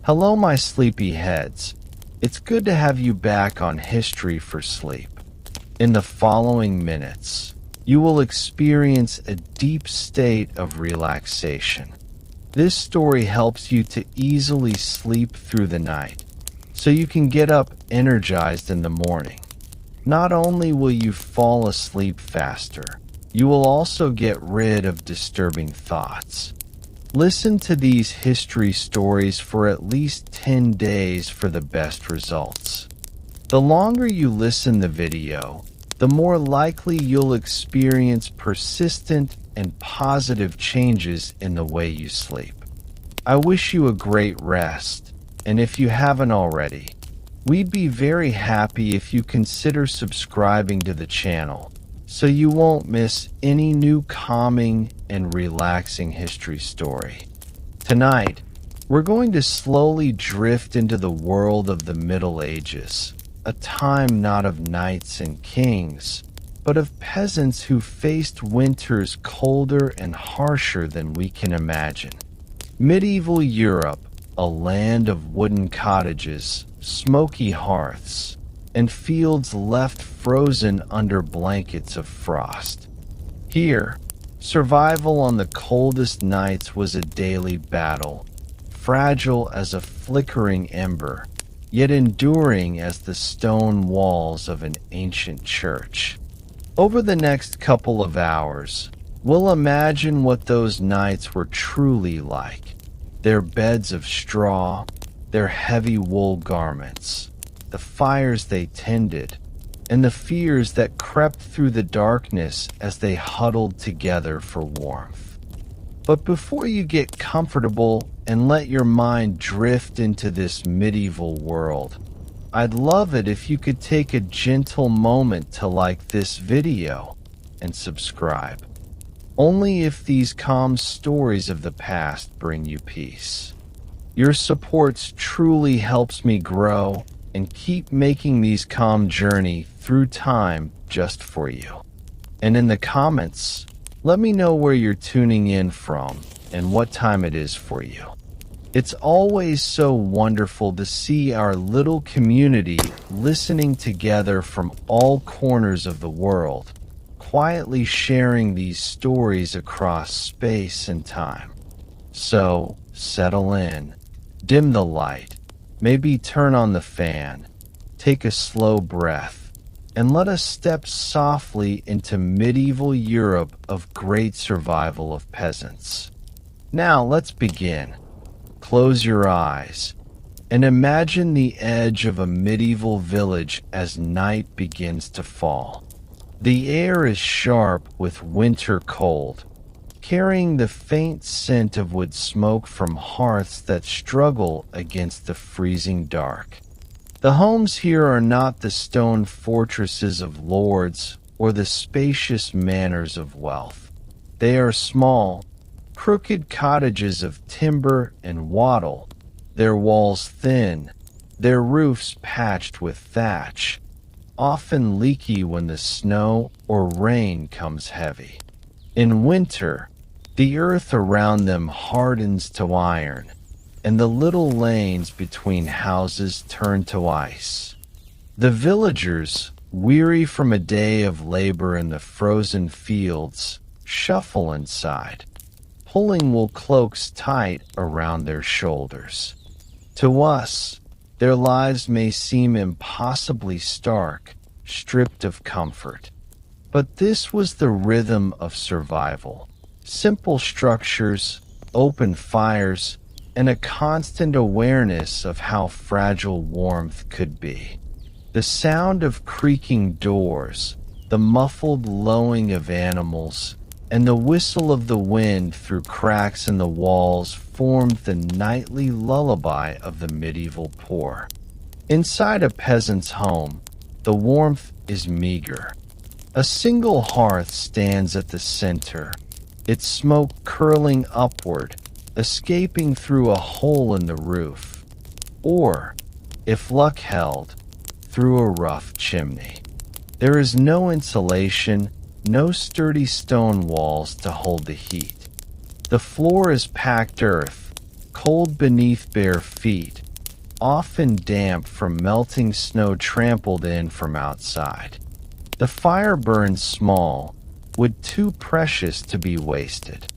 Hello, my sleepy heads. It's good to have you back on History for Sleep. In the following minutes, you will experience a deep state of relaxation. This story helps you to easily sleep through the night, so you can get up energized in the morning. Not only will you fall asleep faster, you will also get rid of disturbing thoughts. Listen to these history stories for at least 10 days for the best results. The longer you listen to the video, the more likely you'll experience persistent and positive changes in the way you sleep. I wish you a great rest, and if you haven't already, we'd be very happy if you consider subscribing to the channel so you won't miss any new calming and relaxing history story. Tonight, we're going to slowly drift into the world of the Middle Ages, a time not of knights and kings, but of peasants who faced winters colder and harsher than we can imagine. Medieval Europe, a land of wooden cottages, smoky hearths, and fields left frozen under blankets of frost. Here, survival on the coldest nights was a daily battle, fragile as a flickering ember, yet enduring as the stone walls of an ancient church. Over the next couple of hours, we'll imagine what those nights were truly like. Their beds of straw, their heavy wool garments, the fires they tended, and the fears that crept through the darkness as they huddled together for warmth. But before you get comfortable and let your mind drift into this medieval world, I'd love it if you could take a gentle moment to like this video and subscribe. Only if these calm stories of the past bring you peace. Your support truly helps me grow and keep making these calm journey through time just for you. And in the comments, let me know where you're tuning in from and what time it is for you. It's always so wonderful to see our little community listening together from all corners of the world, quietly sharing these stories across space and time. So, settle in, dim the light, maybe turn on the fan, take a slow breath, and let us step softly into medieval Europe of great survival of peasants. Now let's begin. Close your eyes and imagine the edge of a medieval village as night begins to fall. The air is sharp with winter cold, carrying the faint scent of wood smoke from hearths that struggle against the freezing dark. The homes here are not the stone fortresses of lords or the spacious manors of wealth. They are small, crooked cottages of timber and wattle, their walls thin, their roofs patched with thatch, often leaky when the snow or rain comes heavy. In winter, the earth around them hardens to iron, and the little lanes between houses turn to ice. The villagers, weary from a day of labor in the frozen fields, shuffle inside, pulling wool cloaks tight around their shoulders. To us, their lives may seem impossibly stark, stripped of comfort. But this was the rhythm of survival. Simple structures, open fires, and a constant awareness of how fragile warmth could be. The sound of creaking doors, the muffled lowing of animals, and the whistle of the wind through cracks in the walls formed the nightly lullaby of the medieval poor. Inside a peasant's home, the warmth is meager. A single hearth stands at the center, its smoke curling upward, escaping through a hole in the roof, or, if luck held, through a rough chimney. There is no insulation, no sturdy stone walls to hold the heat. The floor is packed earth, cold beneath bare feet, often damp from melting snow trampled in from outside. The fire burned small, wood too precious to be wasted.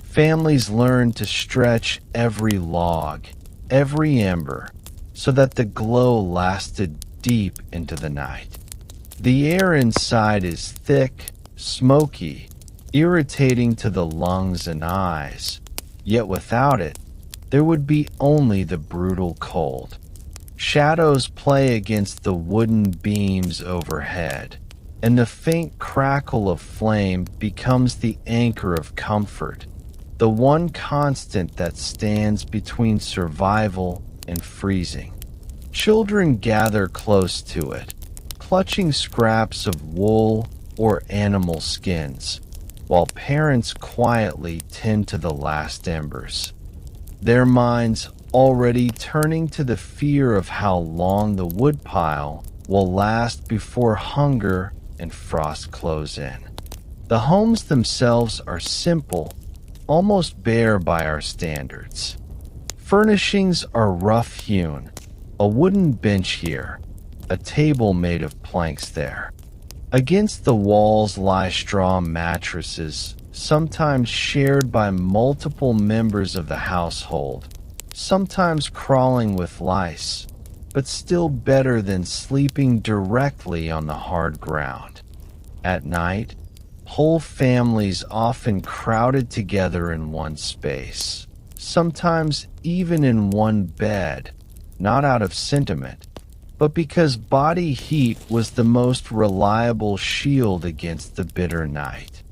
Families learned to stretch every log, every ember, so that the glow lasted deep into the night. The air inside is thick, smoky, irritating to the lungs and eyes, yet without it, there would be only the brutal cold. Shadows play against the wooden beams overhead, and the faint crackle of flame becomes the anchor of comfort, the one constant that stands between survival and freezing. Children gather close to it, clutching scraps of wool or animal skins, while parents quietly tend to the last embers, their minds already turning to the fear of how long the woodpile will last before hunger and frost close in. The homes themselves are simple, almost bare by our standards. Furnishings are rough-hewn, a wooden bench here, a table made of planks there. Against the walls lie straw mattresses, sometimes shared by multiple members of the household, sometimes crawling with lice, but still better than sleeping directly on the hard ground. At night, whole families often crowded together in one space, sometimes even in one bed, not out of sentiment, but because body heat was the most reliable shield against the bitter night.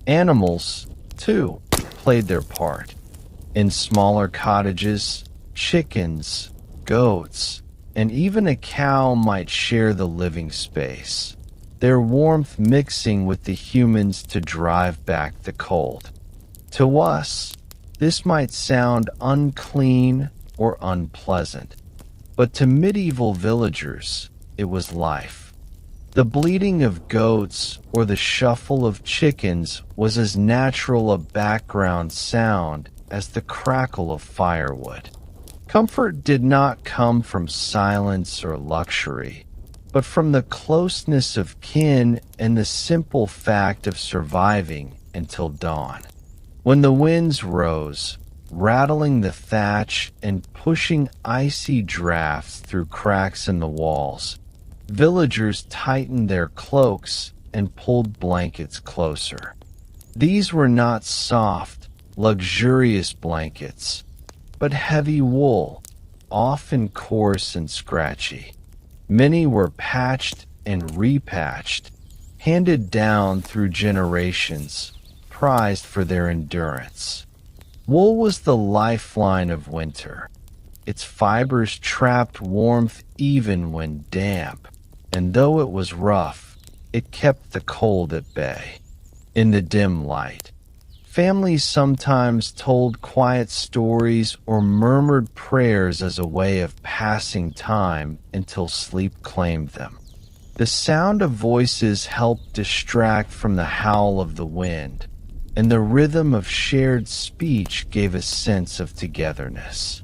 Animals, too, played their part. In smaller cottages, chickens, goats, and even a cow might share the living space, their warmth mixing with the humans to drive back the cold. To us, this might sound unclean or unpleasant, but to medieval villagers, it was life. The bleating of goats or the shuffle of chickens was as natural a background sound as the crackle of firewood. Comfort did not come from silence or luxury, but from the closeness of kin and the simple fact of surviving until dawn. When the winds rose, rattling the thatch and pushing icy drafts through cracks in the walls, villagers tightened their cloaks and pulled blankets closer. These were not soft, luxurious blankets, but heavy wool, often coarse and scratchy. Many were patched and repatched, handed down through generations, prized for their endurance. Wool was the lifeline of winter. Its fibers trapped warmth even when damp, and though it was rough, it kept the cold at bay. In the dim light, families sometimes told quiet stories or murmured prayers as a way of passing time until sleep claimed them. The sound of voices helped distract from the howl of the wind, and the rhythm of shared speech gave a sense of togetherness.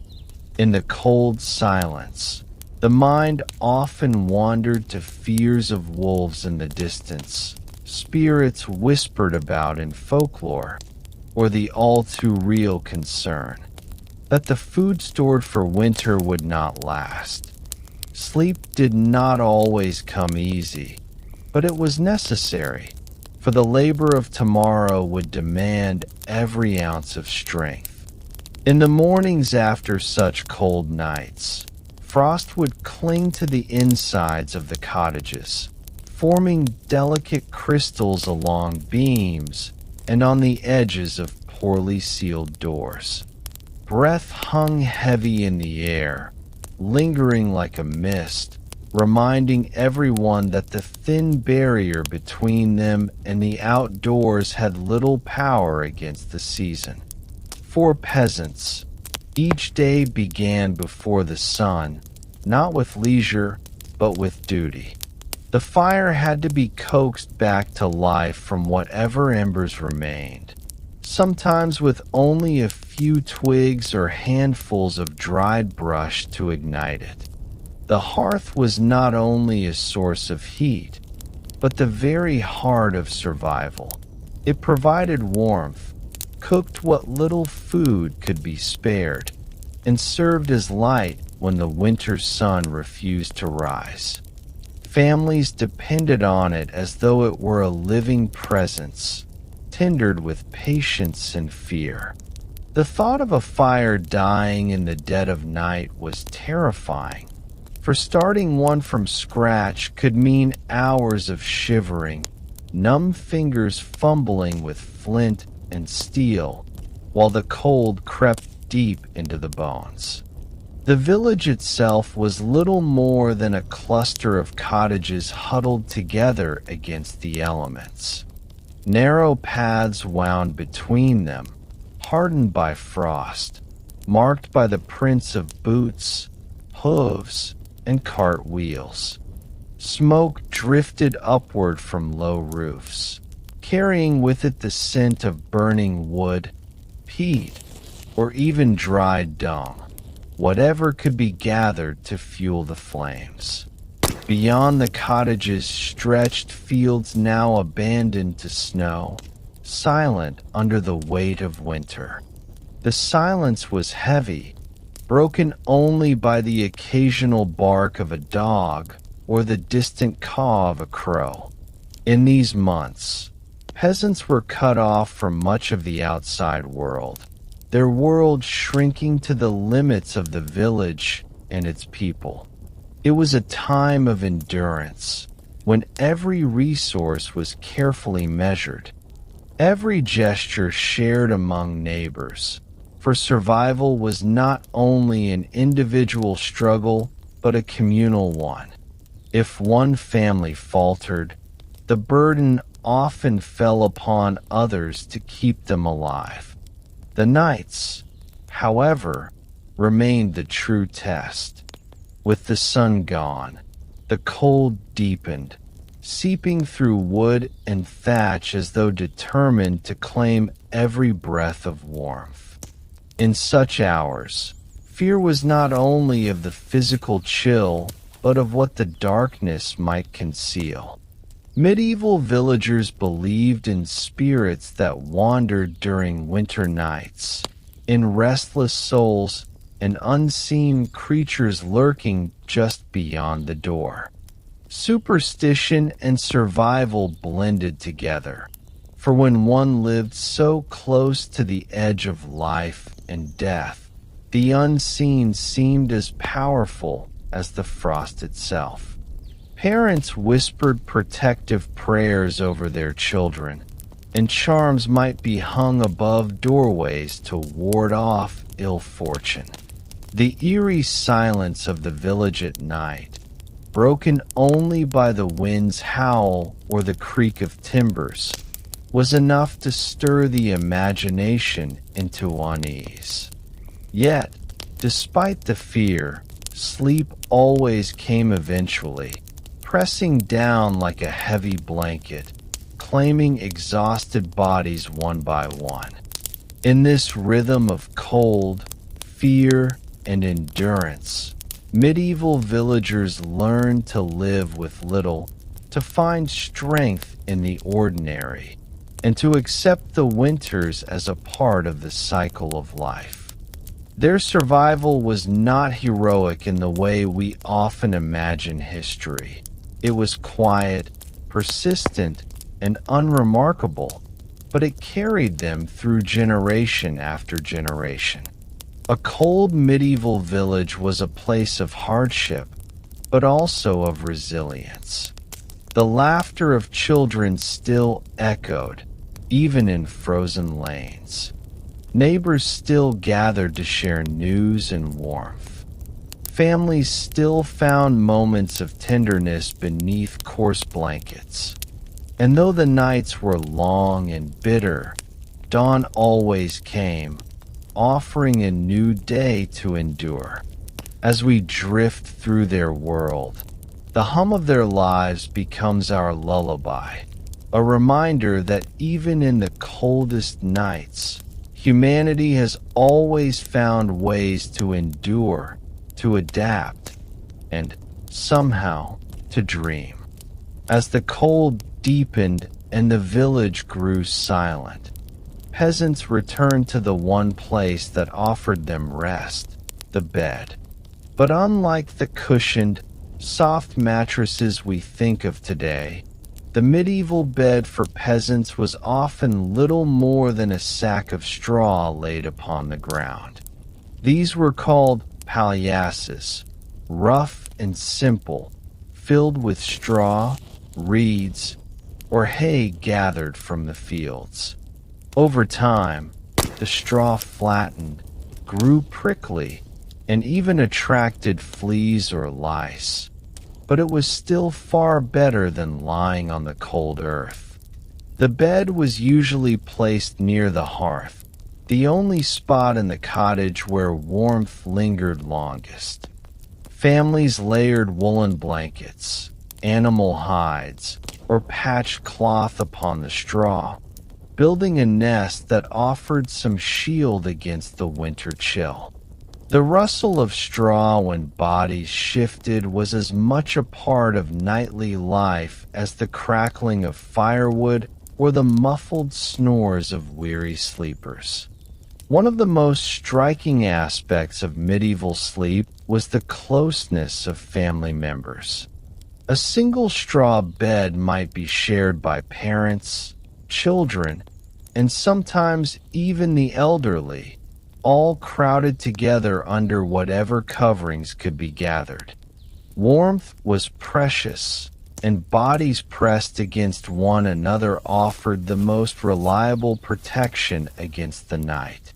In the cold silence, the mind often wandered to fears of wolves in the distance, spirits whispered about in folklore, or the all-too-real concern that the food stored for winter would not last. Sleep did not always come easy, but it was necessary, for the labor of tomorrow would demand every ounce of strength. In the mornings after such cold nights, frost would cling to the insides of the cottages, forming delicate crystals along beams and on the edges of poorly sealed doors. Breath hung heavy in the air, lingering like a mist, reminding everyone that the thin barrier between them and the outdoors had little power against the season. For peasants, each day began before the sun, not with leisure, but with duty. The fire had to be coaxed back to life from whatever embers remained. sometimes with only a few twigs or handfuls of dried brush to ignite it. The hearth was not only a source of heat, but the very heart of survival. It provided warmth, cooked what little food could be spared, and served as light when the winter sun refused to rise. Families depended on it as though it were a living presence, tendered with patience and fear. The thought of a fire dying in the dead of night was terrifying, for starting one from scratch could mean hours of shivering, numb fingers fumbling with flint and steel, while the cold crept deep into the bones. The village itself was little more than a cluster of cottages huddled together against the elements. Narrow paths wound between them, hardened by frost, marked by the prints of boots, hooves, and cart wheels. Smoke drifted upward from low roofs, carrying with it the scent of burning wood, peat, or even dried dung, whatever could be gathered to fuel the flames. Beyond the cottages stretched fields now abandoned to snow, silent under the weight of winter. The silence was heavy, broken only by the occasional bark of a dog or the distant caw of a crow. In these months, peasants were cut off from much of the outside world, their world shrinking to the limits of the village and its people. It was a time of endurance, when every resource was carefully measured, every gesture shared among neighbors, for survival was not only an individual struggle, but a communal one. If one family faltered, the burden often fell upon others to keep them alive. The nights, however, remained the true test. With the sun gone, the cold deepened, seeping through wood and thatch as though determined to claim every breath of warmth. In such hours, fear was not only of the physical chill, but of what the darkness might conceal. Medieval villagers believed in spirits that wandered during winter nights, in restless souls and unseen creatures lurking just beyond the door. Superstition and survival blended together, for when one lived so close to the edge of life and death, the unseen seemed as powerful as the frost itself. Parents whispered protective prayers over their children, and charms might be hung above doorways to ward off ill fortune. The eerie silence of the village at night, broken only by the wind's howl or the creak of timbers, was enough to stir the imagination into unease. Yet, despite the fear, sleep always came eventually, pressing down like a heavy blanket, claiming exhausted bodies one by one. In this rhythm of cold, fear, and endurance, medieval villagers learned to live with little, to find strength in the ordinary, and to accept the winters as a part of the cycle of life. Their survival was not heroic in the way we often imagine history. It was quiet, persistent, and unremarkable, but it carried them through generation after generation. A cold medieval village was a place of hardship, but also of resilience. The laughter of children still echoed, even in frozen lanes. Neighbors still gathered to share news and warmth. Families still found moments of tenderness beneath coarse blankets. And though the nights were long and bitter, dawn always came, offering a new day to endure. As we drift through their world, the hum of their lives becomes our lullaby, a reminder that even in the coldest nights, humanity has always found ways to endure, to adapt, and somehow to dream. As the cold deepened and the village grew silent, peasants returned to the one place that offered them rest, the bed. But unlike the cushioned, soft mattresses we think of today, the medieval bed for peasants was often little more than a sack of straw laid upon the ground. These were called paillasses, rough and simple, filled with straw, reeds, or hay gathered from the fields. Over time, the straw flattened, grew prickly, and even attracted fleas or lice. But it was still far better than lying on the cold earth. The bed was usually placed near the hearth, the only spot in the cottage where warmth lingered longest. Families layered woolen blankets, animal hides, or patched cloth upon the straw, building a nest that offered some shield against the winter chill. The rustle of straw when bodies shifted was as much a part of nightly life as the crackling of firewood or the muffled snores of weary sleepers. One of the most striking aspects of medieval sleep was the closeness of family members. A single straw bed might be shared by parents, children, and sometimes even the elderly, all crowded together under whatever coverings could be gathered. Warmth was precious, and bodies pressed against one another offered the most reliable protection against the night.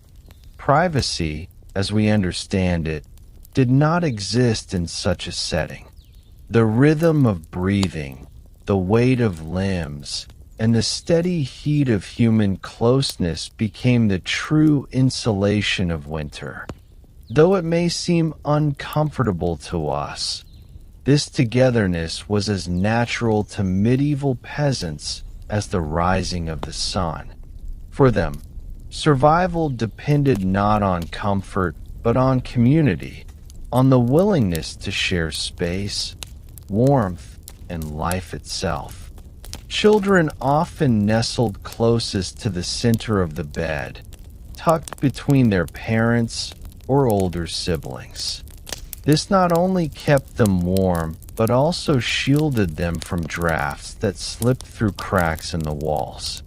Privacy, as we understand it, did not exist in such a setting. The rhythm of breathing, the weight of limbs, and the steady heat of human closeness became the true insulation of winter. Though it may seem uncomfortable to us, this togetherness was as natural to medieval peasants as the rising of the sun. For them, survival depended not on comfort, but on community, on the willingness to share space, warmth, and life itself. Children often nestled closest to the center of the bed, tucked between their parents or older siblings. This not only kept them warm, but also shielded them from drafts that slipped through cracks in the walls.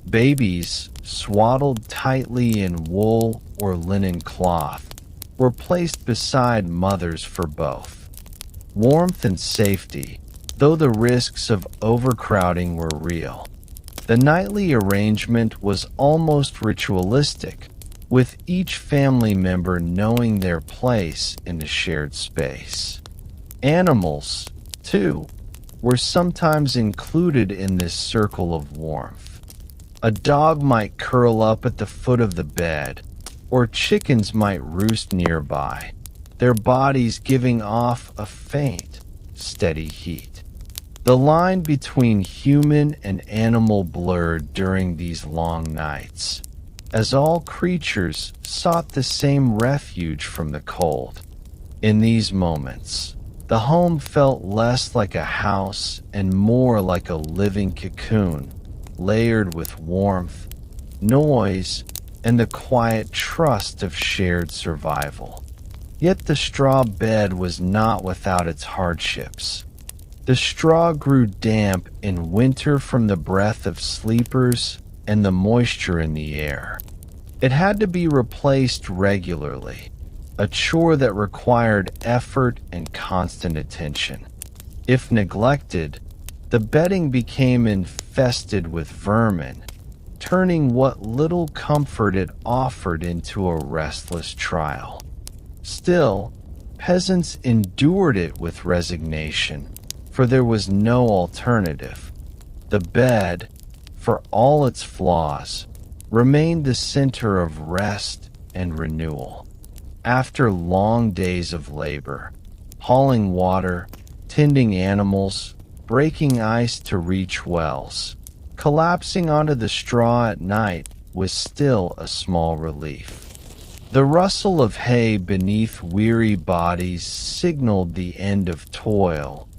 Babies, swaddled tightly in wool or linen cloth, were placed beside mothers for both warmth and safety, though the risks of overcrowding were real. The nightly arrangement was almost ritualistic, with each family member knowing their place in the shared space. Animals, too, were sometimes included in this circle of warmth. A dog might curl up at the foot of the bed, or chickens might roost nearby, their bodies giving off a faint, steady heat. The line between human and animal blurred during these long nights, as all creatures sought the same refuge from the cold. In these moments, the home felt less like a house and more like a living cocoon, layered with warmth, noise, and the quiet trust of shared survival. Yet the straw bed was not without its hardships. The straw grew damp in winter from the breath of sleepers and the moisture in the air. It had to be replaced regularly, a chore that required effort and constant attention. If neglected, the bedding became infested with vermin, turning what little comfort it offered into a restless trial. Still, peasants endured it with resignation, for there was no alternative. The bed, for all its flaws, remained the center of rest and renewal. After long days of labor, hauling water, tending animals, breaking ice to reach wells, Collapsing onto the straw at night was still a small relief. The rustle of hay beneath weary bodies signaled the end of toil,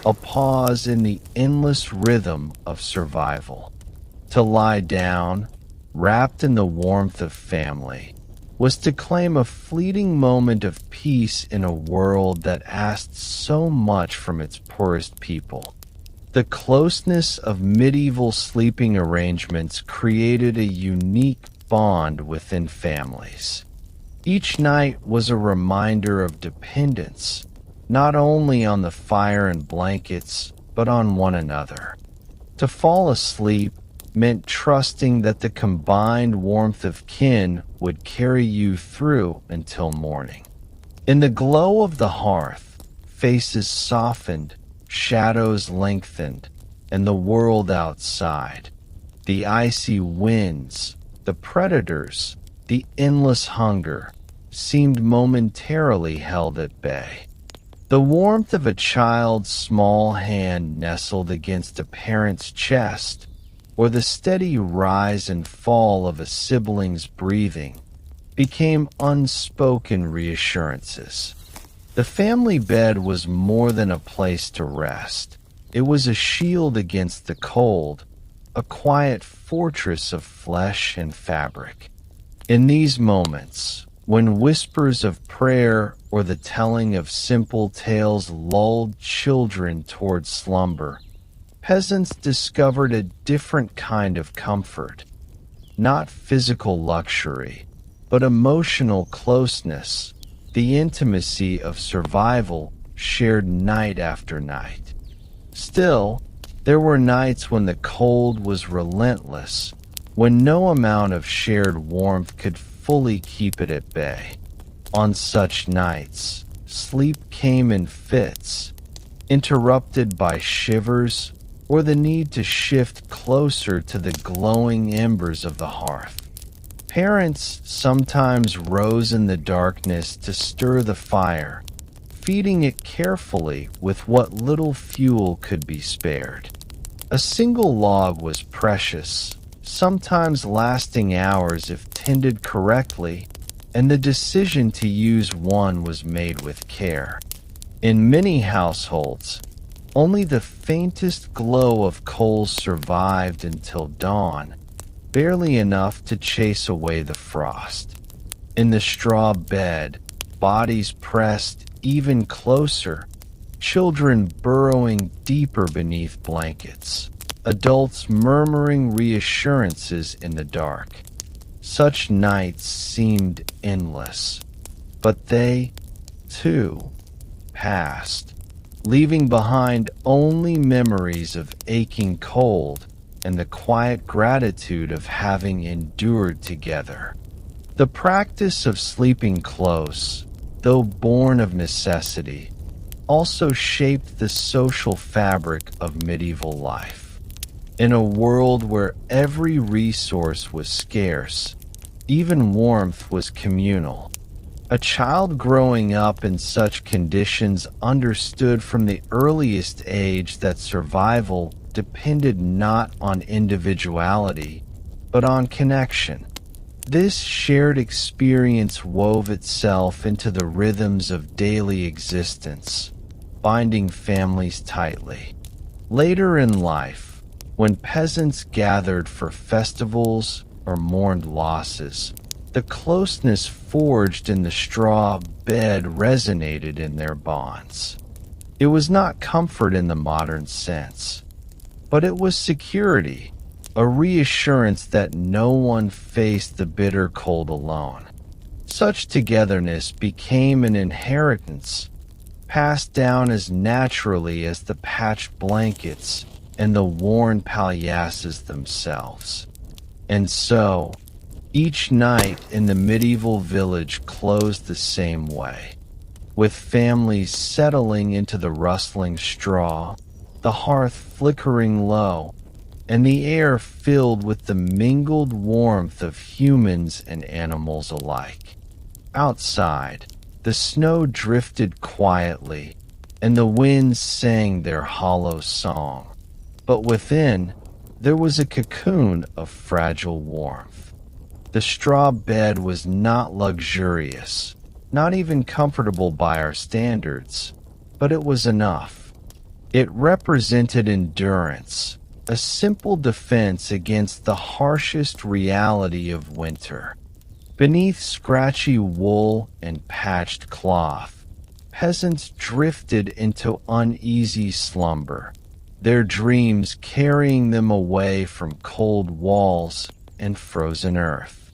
a pause in the endless rhythm of survival. To lie down, wrapped in the warmth of family, was to claim a fleeting moment of peace in a world that asked so much from its poorest people. The closeness of medieval sleeping arrangements created a unique bond within families. Each night was a reminder of dependence, not only on the fire and blankets, but on one another. To fall asleep meant trusting that the combined warmth of kin would carry you through until morning. In the glow of the hearth, faces softened, shadows lengthened, and the world outside, the icy winds, the predators, the endless hunger, seemed momentarily held at bay. The warmth of a child's small hand nestled against a parent's chest, or the steady rise and fall of a sibling's breathing, became unspoken reassurances. The family bed was more than a place to rest. It was a shield against the cold, a quiet fortress of flesh and fabric. In these moments, when whispers of prayer or the telling of simple tales lulled children toward slumber, peasants discovered a different kind of comfort, not physical luxury, but emotional closeness, the intimacy of survival shared night after night. Still, there were nights when the cold was relentless, when no amount of shared warmth could fully keep it at bay. On such nights, sleep came in fits, interrupted by shivers or the need to shift closer to the glowing embers of the hearth. Parents sometimes rose in the darkness to stir the fire, feeding it carefully with what little fuel could be spared. A single log was precious, sometimes lasting hours if tended correctly, and the decision to use one was made with care. In many households, only the faintest glow of coals survived until dawn, barely enough to chase away the frost. In the straw bed, bodies pressed even closer, children burrowing deeper beneath blankets, adults murmuring reassurances in the dark. Such nights seemed endless, but they, too, passed, leaving behind only memories of aching cold and the quiet gratitude of having endured together. The practice of sleeping close, though born of necessity, also shaped the social fabric of medieval life. In a world where every resource was scarce, even warmth was communal. A child growing up in such conditions understood from the earliest age that survival depended not on individuality, but on connection. This shared experience wove itself into the rhythms of daily existence, binding families tightly. Later in life, when peasants gathered for festivals or mourned losses, the closeness forged in the straw bed resonated in their bonds. It was not comfort in the modern sense, but it was security, a reassurance that no one faced the bitter cold alone. Such togetherness became an inheritance, passed down as naturally as the patched blankets and the worn paillasses themselves. And so, each night in the medieval village closed the same way, with families settling into the rustling straw, the hearth flickering low, and the air filled with the mingled warmth of humans and animals alike. Outside, the snow drifted quietly, and the winds sang their hollow song. But within, there was a cocoon of fragile warmth. The straw bed was not luxurious, not even comfortable by our standards, but it was enough. It represented endurance, a simple defense against the harshest reality of winter. Beneath scratchy wool and patched cloth, peasants drifted into uneasy slumber, their dreams carrying them away from cold walls and frozen earth.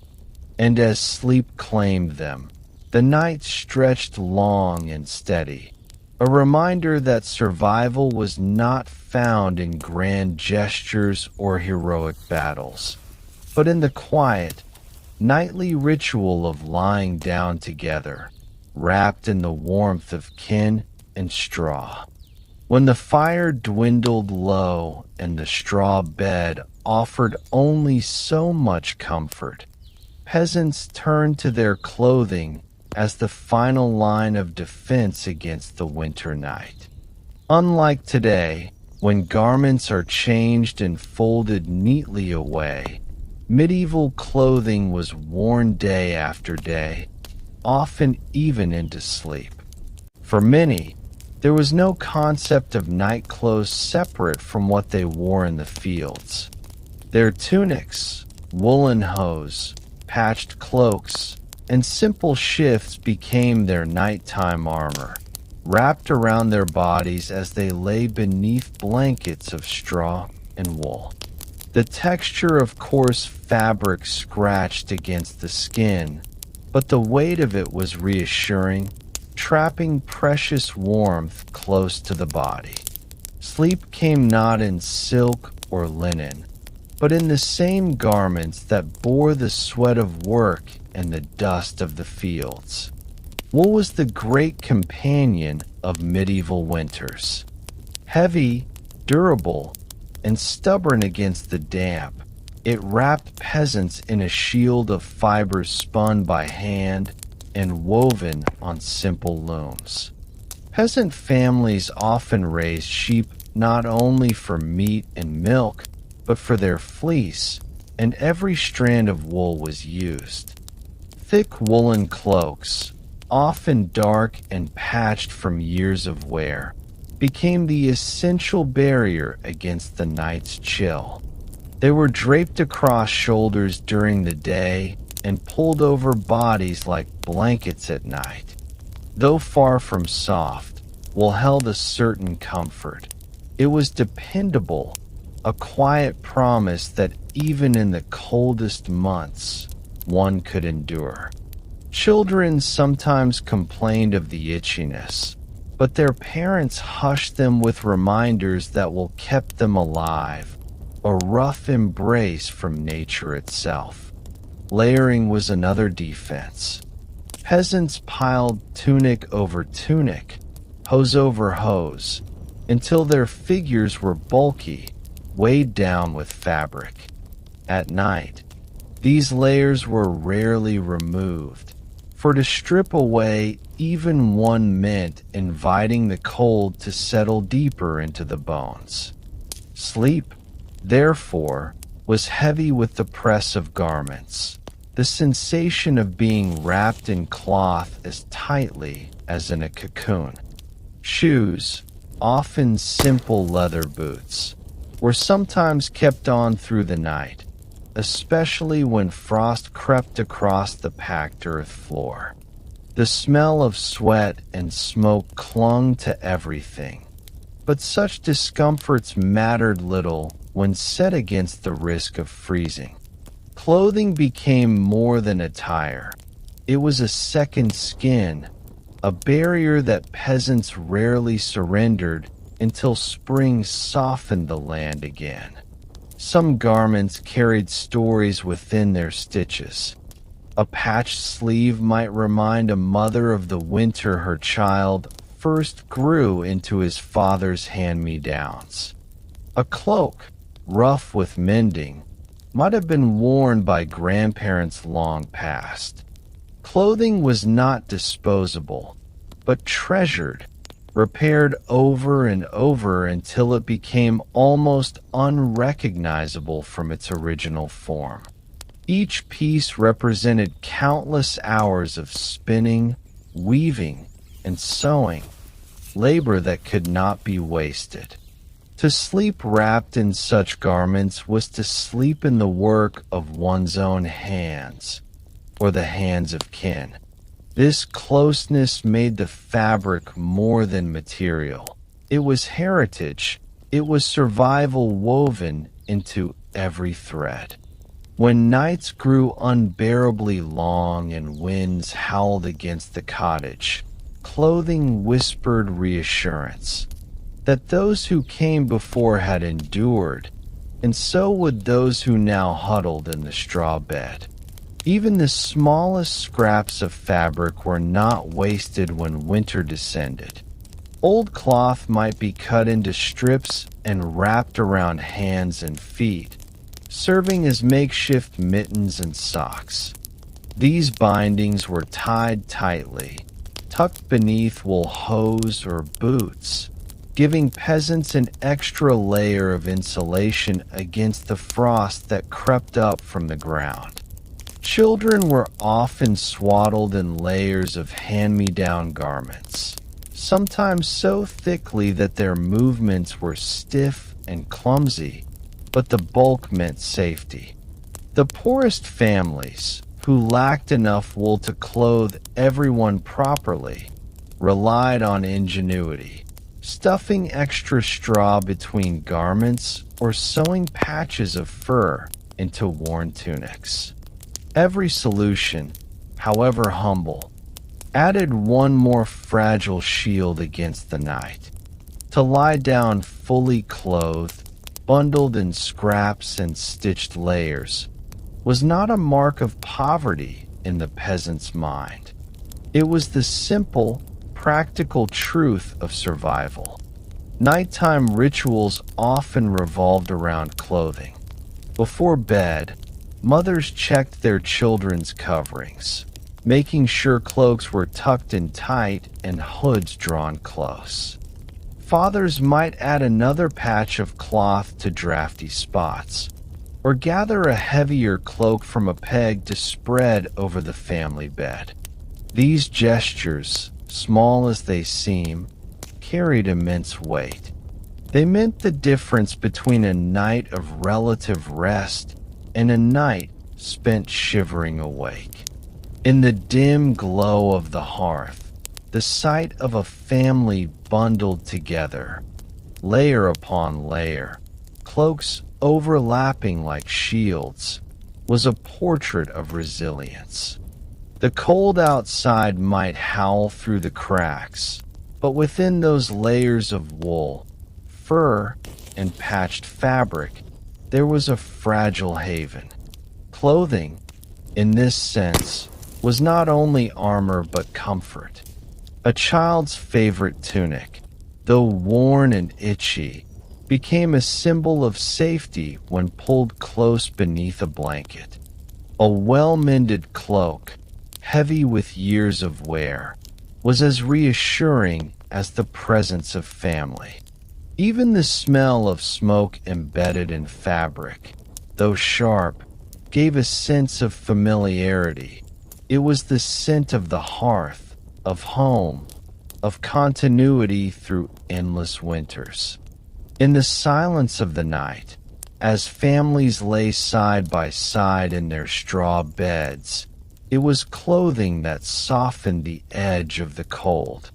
And as sleep claimed them, the night stretched long and steady, a reminder that survival was not found in grand gestures or heroic battles, but in the quiet, nightly ritual of lying down together, wrapped in the warmth of kin and straw. When the fire dwindled low and the straw bed offered only so much comfort, peasants turned to their clothing as the final line of defense against the winter night. Unlike today, when garments are changed and folded neatly away, medieval clothing was worn day after day, often even into sleep. For many, there was no concept of night clothes separate from what they wore in the fields. Their tunics, woolen hose, patched cloaks, and simple shifts became their nighttime armor, wrapped around their bodies as they lay beneath blankets of straw and wool. The texture of coarse fabric scratched against the skin, but the weight of it was reassuring, trapping precious warmth close to the body. Sleep came not in silk or linen, but in the same garments that bore the sweat of work and the dust of the fields. Wool was the great companion of medieval winters. Heavy, durable, and stubborn against the damp, it wrapped peasants in a shield of fibers spun by hand and woven on simple looms. Peasant families often raised sheep not only for meat and milk, but for their fleece, and every strand of wool was used. Thick woolen cloaks, often dark and patched from years of wear, became the essential barrier against the night's chill. They were draped across shoulders during the day and pulled over bodies like blankets at night. Though far from soft, wool held a certain comfort. It was dependable, a quiet promise that even in the coldest months, one could endure. Children sometimes complained of the itchiness, but their parents hushed them with reminders that wool kept them alive, a rough embrace from nature itself. Layering was another defense. Peasants piled tunic over tunic, hose over hose, until their figures were bulky, weighed down with fabric. At night, these layers were rarely removed, for to strip away even one meant inviting the cold to settle deeper into the bones. Sleep, therefore, was heavy with the press of garments, the sensation of being wrapped in cloth as tightly as in a cocoon. Shoes, often simple leather boots, were sometimes kept on through the night, especially when frost crept across the packed earth floor. The smell of sweat and smoke clung to everything, but such discomforts mattered little when set against the risk of freezing. Clothing became more than attire. It was a second skin, a barrier that peasants rarely surrendered until spring softened the land again. Some garments carried stories within their stitches. A patched sleeve might remind a mother of the winter her child first grew into his father's hand-me-downs. A cloak, rough with mending, might have been worn by grandparents long past. Clothing was not disposable, but treasured, repaired over and over until it became almost unrecognizable from its original form. Each piece represented countless hours of spinning, weaving, and sewing, labor that could not be wasted. To sleep wrapped in such garments was to sleep in the work of one's own hands, or the hands of kin. This closeness made the fabric more than material. It was heritage. It was survival woven into every thread. When nights grew unbearably long and winds howled against the cottage, clothing whispered reassurance that those who came before had endured, and so would those who now huddled in the straw bed. Even the smallest scraps of fabric were not wasted when winter descended. Old cloth might be cut into strips and wrapped around hands and feet, serving as makeshift mittens and socks. These bindings were tied tightly, tucked beneath wool hose or boots, giving peasants an extra layer of insulation against the frost that crept up from the ground. Children were often swaddled in layers of hand-me-down garments, sometimes so thickly that their movements were stiff and clumsy, but the bulk meant safety. The poorest families, who lacked enough wool to clothe everyone properly, relied on ingenuity, stuffing extra straw between garments or sewing patches of fur into worn tunics. Every solution, however humble, added one more fragile shield against the night. To lie down fully clothed, bundled in scraps and stitched layers, was not a mark of poverty in the peasant's mind. It was the simple, practical truth of survival. Nighttime rituals often revolved around clothing. Before bed, mothers checked their children's coverings, making sure cloaks were tucked in tight and hoods drawn close. Fathers might add another patch of cloth to drafty spots, or gather a heavier cloak from a peg to spread over the family bed. These gestures, small as they seem, carried immense weight. They meant the difference between a night of relative rest and a night spent shivering awake. In the dim glow of the hearth, the sight of a family bundled together, layer upon layer, cloaks overlapping like shields, was a portrait of resilience. The cold outside might howl through the cracks, but within those layers of wool, fur, and patched fabric, there was a fragile haven. Clothing, in this sense, was not only armor but comfort. A child's favorite tunic, though worn and itchy, became a symbol of safety when pulled close beneath a blanket. A well-mended cloak, heavy with years of wear, was as reassuring as the presence of family. Even the smell of smoke embedded in fabric, though sharp, gave a sense of familiarity. It was the scent of the hearth, of home, of continuity through endless winters. In the silence of the night, as families lay side by side in their straw beds, it was clothing that softened the edge of the cold.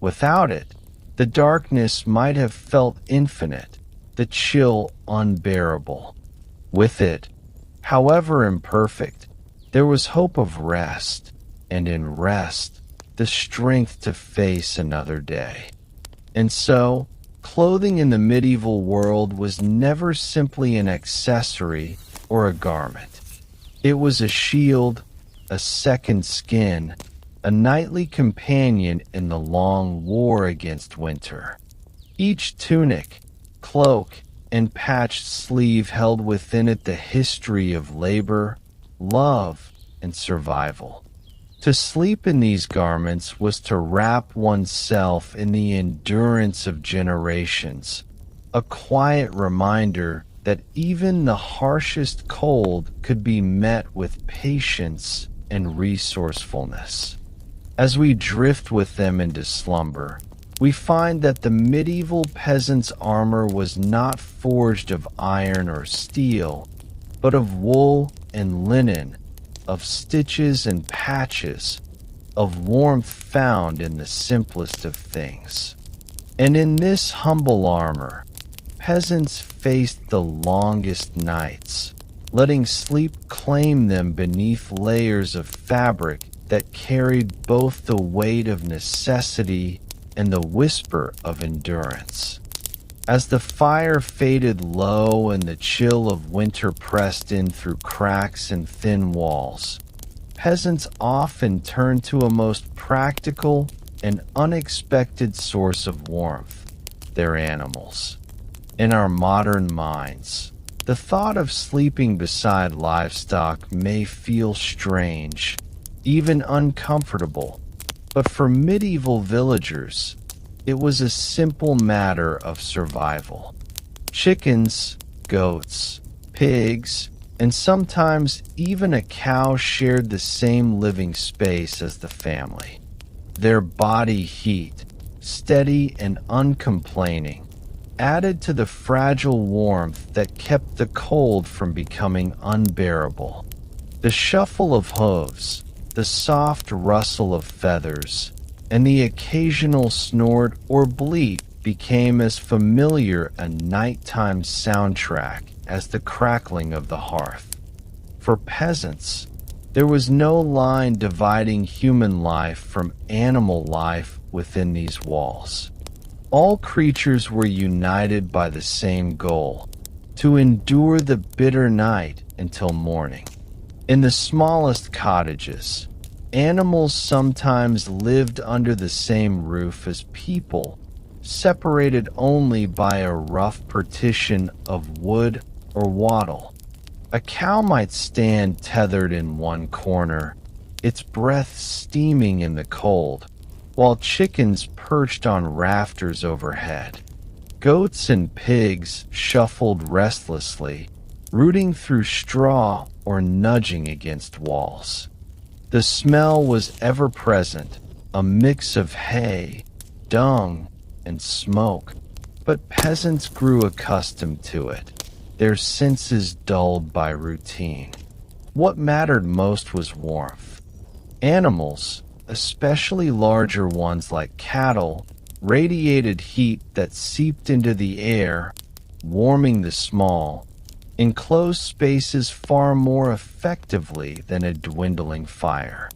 Without it, the darkness might have felt infinite, the chill unbearable. With it, however imperfect, there was hope of rest, and in rest, the strength to face another day. And so, clothing in the medieval world was never simply an accessory or a garment. It was a shield, a second skin, a nightly companion in the long war against winter. Each tunic, cloak, and patched sleeve held within it the history of labor, love, and survival. To sleep in these garments was to wrap oneself in the endurance of generations, a quiet reminder that even the harshest cold could be met with patience and resourcefulness. As we drift with them into slumber, we find that the medieval peasant's armor was not forged of iron or steel, but of wool and linen, of stitches and patches, of warmth found in the simplest of things. And in this humble armor, peasants faced the longest nights, letting sleep claim them beneath layers of fabric that carried both the weight of necessity and the whisper of endurance. As the fire faded low and the chill of winter pressed in through cracks and thin walls, peasants often turned to a most practical and unexpected source of warmth: their animals. In our modern minds, the thought of sleeping beside livestock may feel strange, even uncomfortable, but for medieval villagers, it was a simple matter of survival. Chickens, goats, pigs, and sometimes even a cow shared the same living space as the family. Their body heat, steady and uncomplaining, added to the fragile warmth that kept the cold from becoming unbearable. The shuffle of hooves, the soft rustle of feathers, and the occasional snort or bleat became as familiar a nighttime soundtrack as the crackling of the hearth. For peasants, there was no line dividing human life from animal life within these walls. All creatures were united by the same goal: to endure the bitter night until morning. In the smallest cottages, animals sometimes lived under the same roof as people, separated only by a rough partition of wood or wattle. A cow might stand tethered in one corner, its breath steaming in the cold, while chickens perched on rafters overhead. Goats and pigs shuffled restlessly, rooting through straw or nudging against walls. The smell was ever present, a mix of hay, dung, and smoke, but peasants grew accustomed to it, their senses dulled by routine. What mattered most was warmth. Animals, especially larger ones like cattle, radiated heat that seeped into the air, warming the small, enclosed spaces far more effectively than a dwindling fire.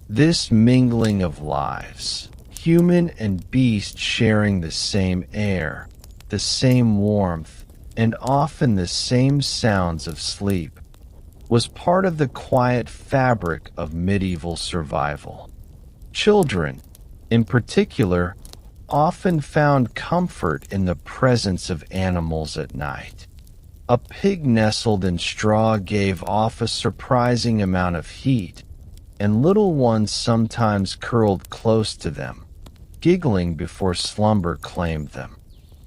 This mingling of lives, human and beast sharing the same air, the same warmth, and often the same sounds of sleep, was part of the quiet fabric of medieval survival. Children, in particular, often found comfort in the presence of animals at night. A pig nestled in straw gave off a surprising amount of heat, and little ones sometimes curled close to them, giggling before slumber claimed them.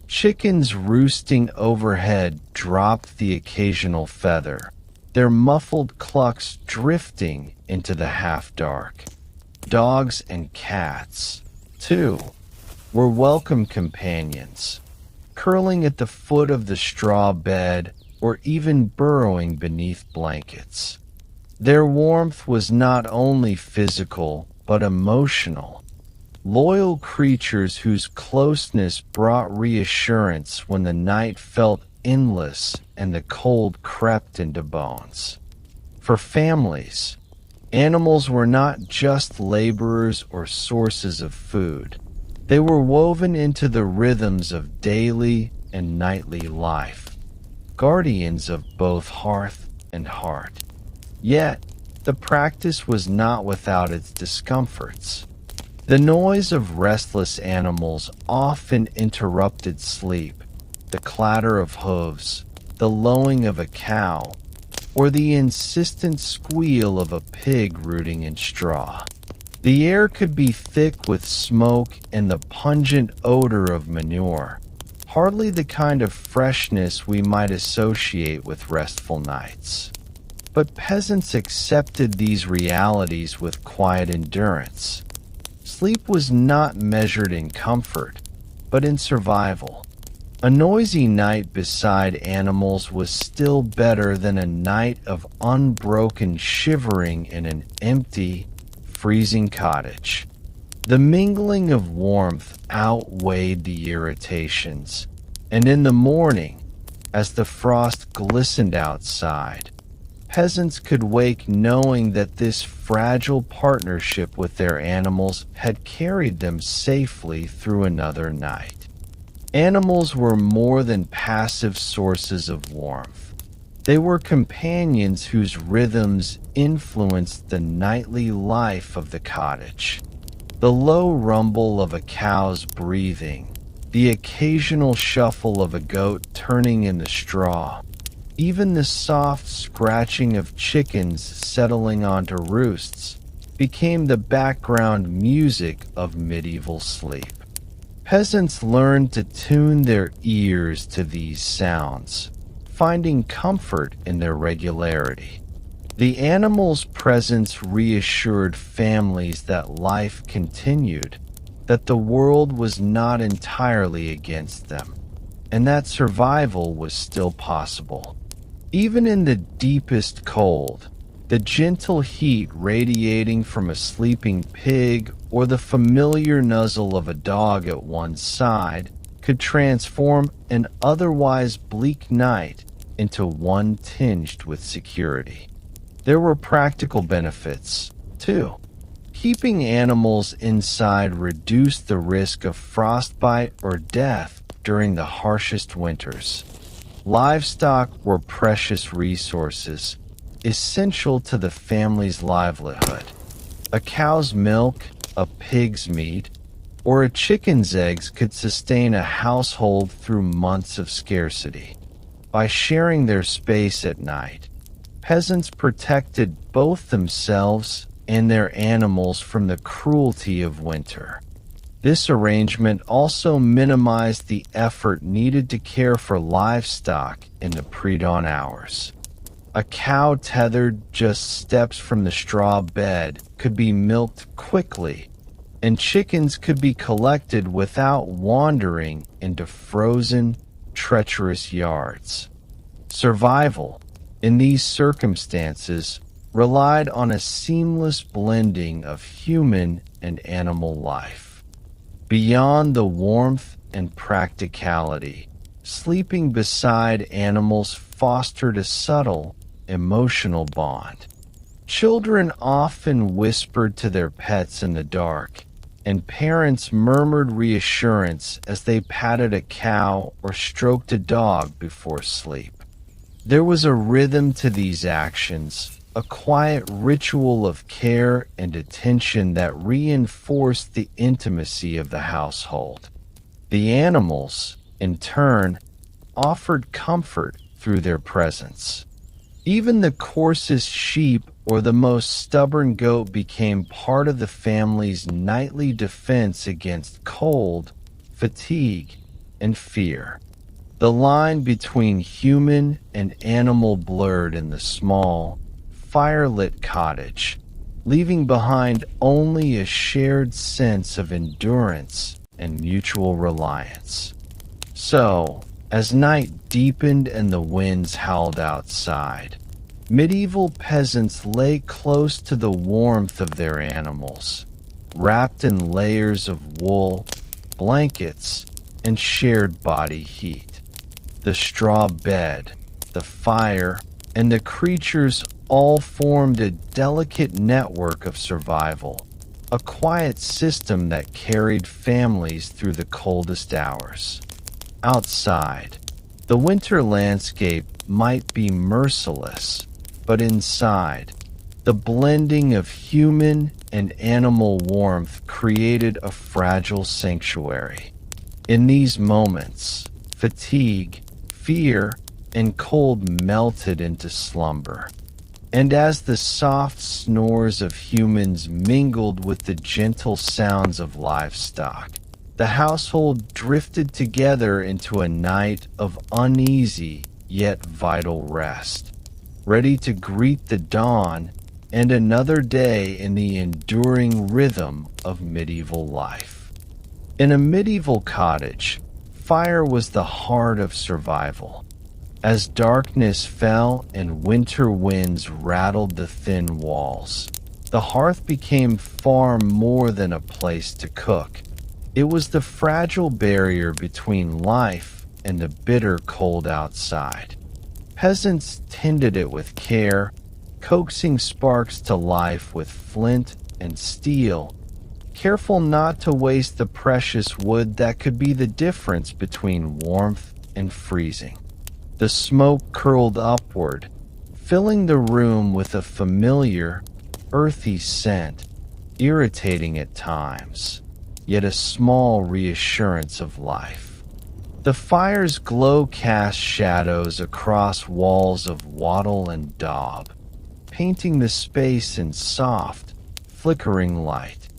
Chickens roosting overhead dropped the occasional feather, their muffled clucks drifting into the half-dark. Dogs and cats, too, were welcome companions, curling at the foot of the straw bed or even burrowing beneath blankets. Their warmth was not only physical but emotional, loyal creatures whose closeness brought reassurance when the night felt endless and the cold crept into bones. For families, animals were not just laborers or sources of food. They were woven into the rhythms of daily and nightly life, guardians of both hearth and heart. Yet, the practice was not without its discomforts. The noise of restless animals often interrupted sleep: the clatter of hooves, the lowing of a cow, or the insistent squeal of a pig rooting in straw. The air could be thick with smoke and the pungent odor of manure, hardly the kind of freshness we might associate with restful nights. But peasants accepted these realities with quiet endurance. Sleep was not measured in comfort, but in survival. A noisy night beside animals was still better than a night of unbroken shivering in an empty, freezing cottage. The mingling of warmth outweighed the irritations, and in the morning, as the frost glistened outside, peasants could wake knowing that this fragile partnership with their animals had carried them safely through another night. Animals were more than passive sources of warmth. They were companions whose rhythms influenced the nightly life of the cottage. The low rumble of a cow's breathing, the occasional shuffle of a goat turning in the straw, even the soft scratching of chickens settling onto roosts became the background music of medieval sleep. Peasants learned to tune their ears to these sounds, finding comfort in their regularity. The animals' presence reassured families that life continued, that the world was not entirely against them, and that survival was still possible. Even in the deepest cold, the gentle heat radiating from a sleeping pig or the familiar nuzzle of a dog at one's side could transform an otherwise bleak night into one tinged with security. There were practical benefits, too. Keeping animals inside reduced the risk of frostbite or death during the harshest winters. Livestock were precious resources, essential to the family's livelihood. A cow's milk, a pig's meat, or a chicken's eggs could sustain a household through months of scarcity. By sharing their space at night, peasants protected both themselves and their animals from the cruelty of winter. This arrangement also minimized the effort needed to care for livestock in the pre-dawn hours. A cow tethered just steps from the straw bed could be milked quickly, and chickens could be collected without wandering into frozen, treacherous yards. Survival, in these circumstances, relied on a seamless blending of human and animal life. Beyond the warmth and practicality, sleeping beside animals fostered a subtle, emotional bond. Children often whispered to their pets in the dark, and parents murmured reassurance as they patted a cow or stroked a dog before sleep. There was a rhythm to these actions, a quiet ritual of care and attention that reinforced the intimacy of the household. The animals, in turn, offered comfort through their presence. Even the coarsest sheep or the most stubborn goat became part of the family's nightly defense against cold, fatigue, and fear. The line between human and animal blurred in the small, firelit cottage, leaving behind only a shared sense of endurance and mutual reliance. So, as night deepened and the winds howled outside, medieval peasants lay close to the warmth of their animals, wrapped in layers of wool, blankets, and shared body heat. The straw bed, the fire, and the creatures all formed a delicate network of survival, a quiet system that carried families through the coldest hours. Outside, the winter landscape might be merciless, but inside, the blending of human and animal warmth created a fragile sanctuary. In these moments, fatigue, fear, and cold melted into slumber. And as the soft snores of humans mingled with the gentle sounds of livestock, the household drifted together into a night of uneasy yet vital rest, ready to greet the dawn and another day in the enduring rhythm of medieval life. In a medieval cottage, fire was the heart of survival. As darkness fell and winter winds rattled the thin walls, the hearth became far more than a place to cook. It was the fragile barrier between life and the bitter cold outside. Peasants tended it with care, coaxing sparks to life with flint and steel, careful not to waste the precious wood that could be the difference between warmth and freezing. The smoke curled upward, filling the room with a familiar, earthy scent, irritating at times, yet a small reassurance of life. The fire's glow cast shadows across walls of wattle and daub, painting the space in soft, flickering light.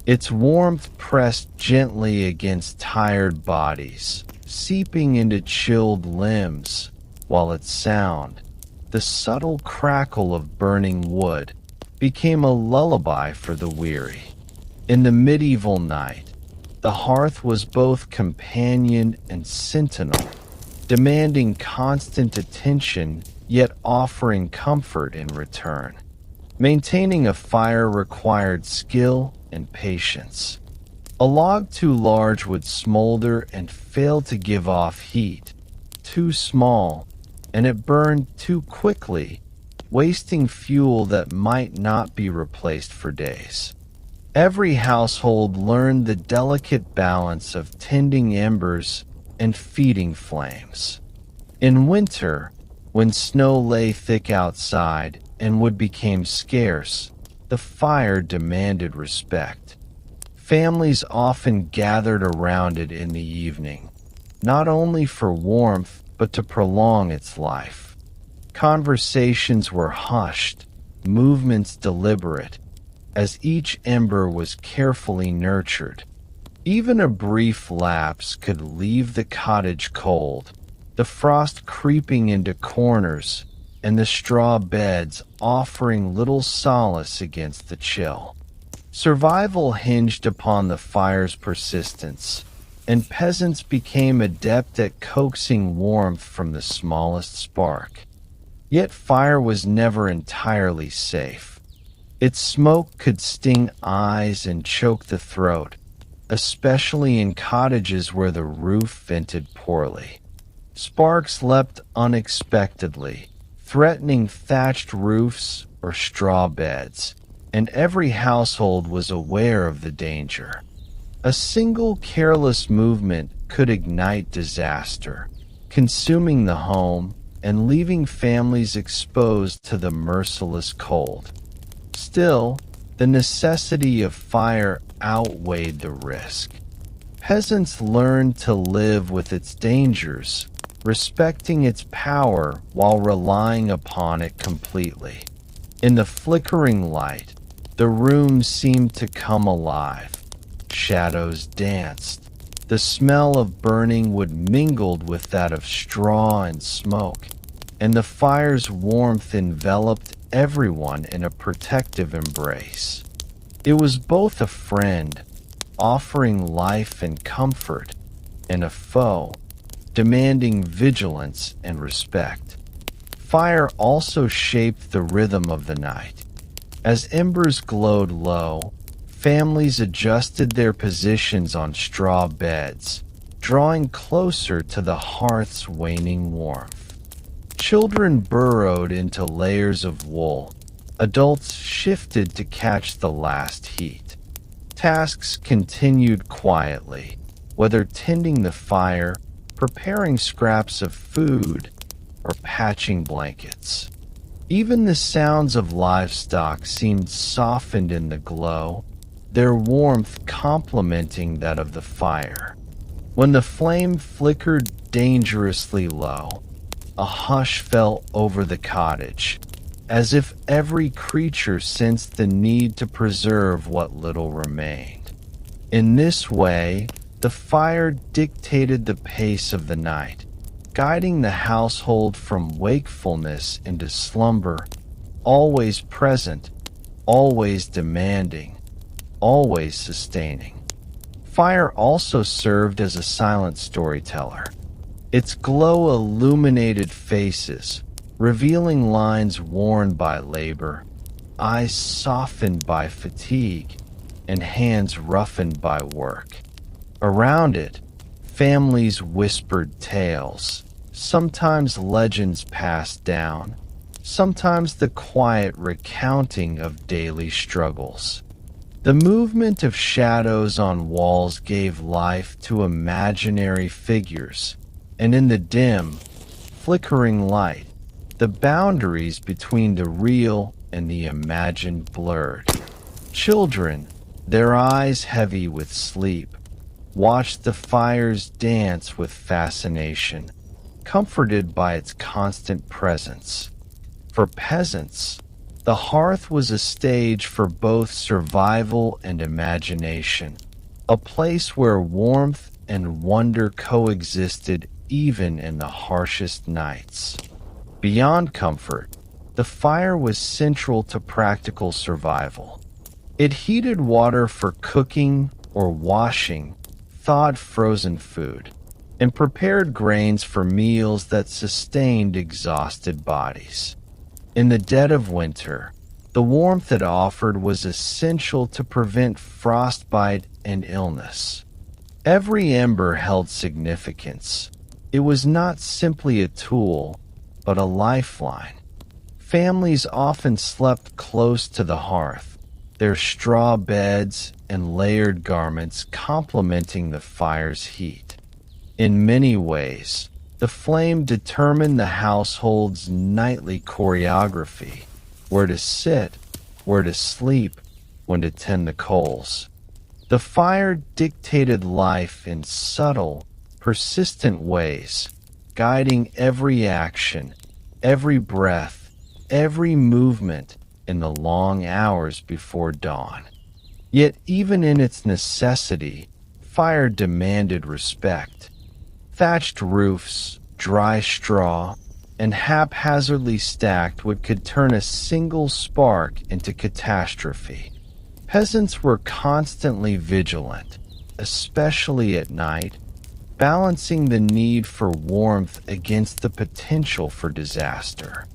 Its warmth pressed gently against tired bodies, seeping into chilled limbs, while its sound, the subtle crackle of burning wood, became a lullaby for the weary. In the medieval night, the hearth was both companion and sentinel, demanding constant attention yet offering comfort in return. Maintaining a fire required skill and patience. A log too large would smolder and fail to give off heat, too small, and it burned too quickly, wasting fuel that might not be replaced for days. Every household learned the delicate balance of tending embers and feeding flames. In winter, when snow lay thick outside and wood became scarce, the fire demanded respect. Families often gathered around it in the evening, not only for warmth but to prolong its life. Conversations were hushed, movements deliberate, as each ember was carefully nurtured. Even a brief lapse could leave the cottage cold, the frost creeping into corners and the straw beds offering little solace against the chill. Survival hinged upon the fire's persistence, and peasants became adept at coaxing warmth from the smallest spark. Yet fire was never entirely safe. Its smoke could sting eyes and choke the throat, especially in cottages where the roof vented poorly. Sparks leapt unexpectedly, threatening thatched roofs or straw beds, and every household was aware of the danger. A single careless movement could ignite disaster, consuming the home and leaving families exposed to the merciless cold. Still, the necessity of fire outweighed the risk. Peasants learned to live with its dangers, respecting its power while relying upon it completely. In the flickering light, the room seemed to come alive. Shadows danced. The smell of burning wood mingled with that of straw and smoke, and the fire's warmth enveloped everyone in a protective embrace. It was both a friend, offering life and comfort, and a foe, demanding vigilance and respect. Fire also shaped the rhythm of the night. As embers glowed low, families adjusted their positions on straw beds, drawing closer to the hearth's waning warmth. Children burrowed into layers of wool. Adults shifted to catch the last heat. Tasks continued quietly, whether tending the fire, preparing scraps of food, or patching blankets. Even the sounds of livestock seemed softened in the glow, their warmth complementing that of the fire. When the flame flickered dangerously low, a hush fell over the cottage, as if every creature sensed the need to preserve what little remained. In this way, the fire dictated the pace of the night, guiding the household from wakefulness into slumber, always present, always demanding, always sustaining. Fire also served as a silent storyteller. Its glow illuminated faces, revealing lines worn by labor, eyes softened by fatigue, and hands roughened by work. Around it, families whispered tales, sometimes legends passed down, sometimes the quiet recounting of daily struggles. The movement of shadows on walls gave life to imaginary figures, and in the dim, flickering light, the boundaries between the real and the imagined blurred. Children, their eyes heavy with sleep, watched the fires dance with fascination, comforted by its constant presence. For peasants, the hearth was a stage for both survival and imagination, a place where warmth and wonder coexisted even in the harshest nights. Beyond comfort, the fire was central to practical survival. It heated water for cooking or washing, thawed frozen food, and prepared grains for meals that sustained exhausted bodies. In the dead of winter, the warmth it offered was essential to prevent frostbite and illness. Every ember held significance. It was not simply a tool, but a lifeline. Families often slept close to the hearth, their straw beds and layered garments complementing the fire's heat. In many ways, the flame determined the household's nightly choreography, where to sit, where to sleep, when to tend the coals. The fire dictated life in subtle, persistent ways, guiding every action, every breath, every movement in the long hours before dawn. Yet even in its necessity, fire demanded respect. Thatched roofs, dry straw, and haphazardly stacked wood could turn a single spark into catastrophe. Peasants were constantly vigilant, especially at night, balancing the need for warmth against the potential for disaster.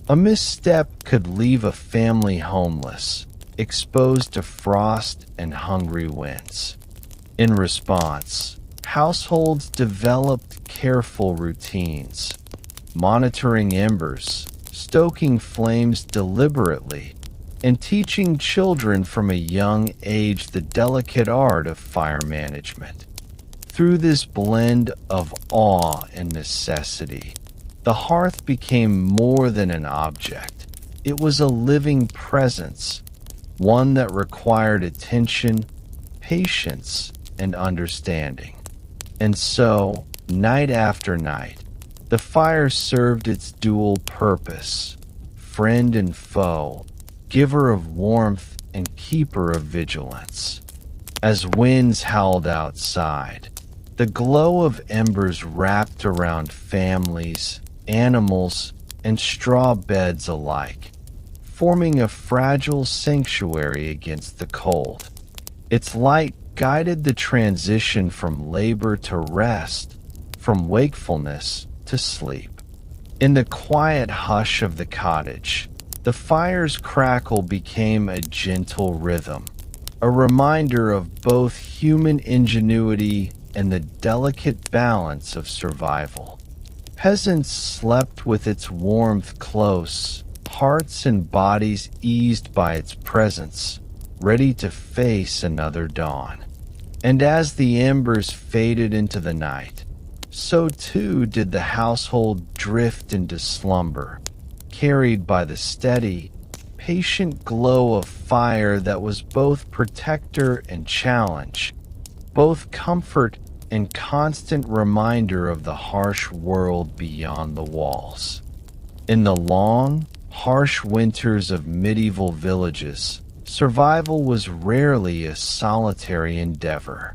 A misstep could leave a family homeless, exposed to frost and hungry winds. In response, households developed careful routines, monitoring embers, stoking flames deliberately, and teaching children from a young age the delicate art of fire management. Through this blend of awe and necessity, the hearth became more than an object. It was a living presence, one that required attention, patience, and understanding. And so, night after night, the fire served its dual purpose, friend and foe, giver of warmth and keeper of vigilance. As winds howled outside, the glow of embers wrapped around families, animals, and straw beds alike, forming a fragile sanctuary against the cold. Its light guided the transition from labor to rest, from wakefulness to sleep. In the quiet hush of the cottage, the fire's crackle became a gentle rhythm, a reminder of both human ingenuity and the delicate balance of survival. Peasants slept with its warmth close, hearts and bodies eased by its presence, ready to face another dawn. And as the embers faded into the night, so too did the household drift into slumber, carried by the steady, patient glow of fire that was both protector and challenge, both comfort and constant reminder of the harsh world beyond the walls. In the long, harsh winters of medieval villages, survival was rarely a solitary endeavor.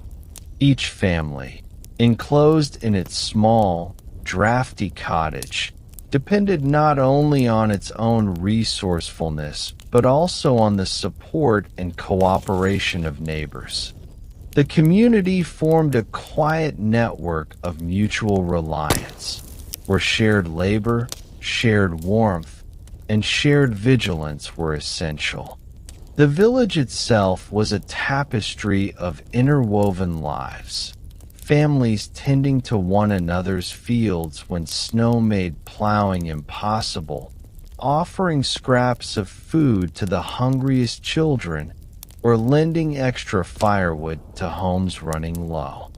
Each family, enclosed in its small, drafty cottage, depended not only on its own resourcefulness, but also on the support and cooperation of neighbors. The community formed a quiet network of mutual reliance, where shared labor, shared warmth, and shared vigilance were essential. The village itself was a tapestry of interwoven lives, families tending to one another's fields when snow made plowing impossible, offering scraps of food to the hungriest children, or lending extra firewood to homes running low.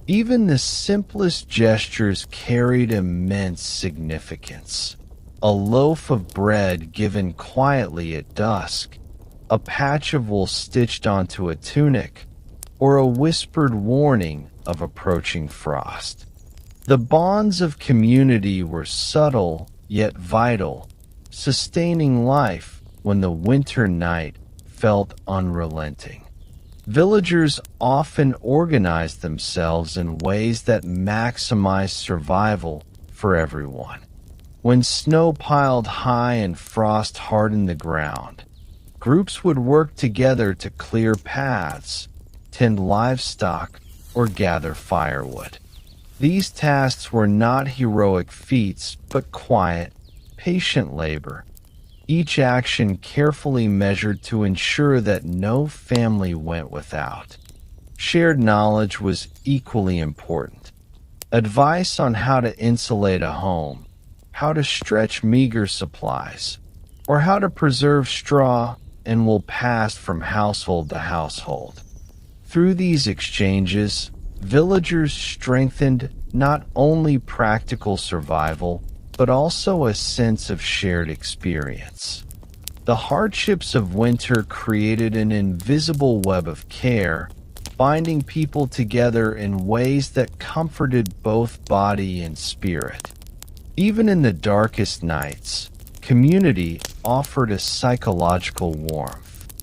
Even the simplest gestures carried immense significance. A loaf of bread given quietly at dusk, a patch of wool stitched onto a tunic, or a whispered warning of approaching frost. The bonds of community were subtle yet vital, sustaining life when the winter night felt unrelenting. Villagers often organized themselves in ways that maximized survival for everyone. When snow piled high and frost hardened the ground, groups would work together to clear paths, tend livestock, or gather firewood. These tasks were not heroic feats, but quiet, patient labor, each action carefully measured to ensure that no family went without. Shared knowledge was equally important. Advice on how to insulate a home, how to stretch meager supplies, or how to preserve straw and wool passed from household to household. Through these exchanges, villagers strengthened not only practical survival, but also a sense of shared experience. The hardships of winter created an invisible web of care, binding people together in ways that comforted both body and spirit. Even in the darkest nights, community offered a psychological warmth.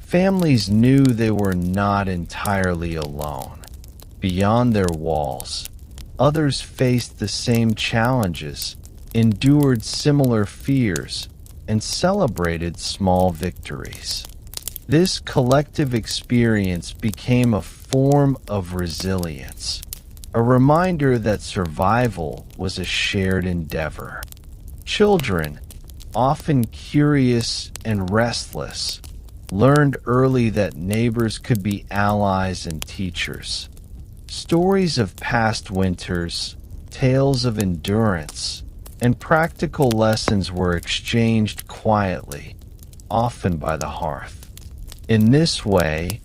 Families knew they were not entirely alone. Beyond their walls, others faced the same challenges, endured similar fears, and celebrated small victories. This collective experience became a form of resilience, a reminder that survival was a shared endeavor. Children, often curious and restless, learned early that neighbors could be allies and teachers. Stories of past winters, tales of endurance, and practical lessons were exchanged quietly, often by the hearth. In this way,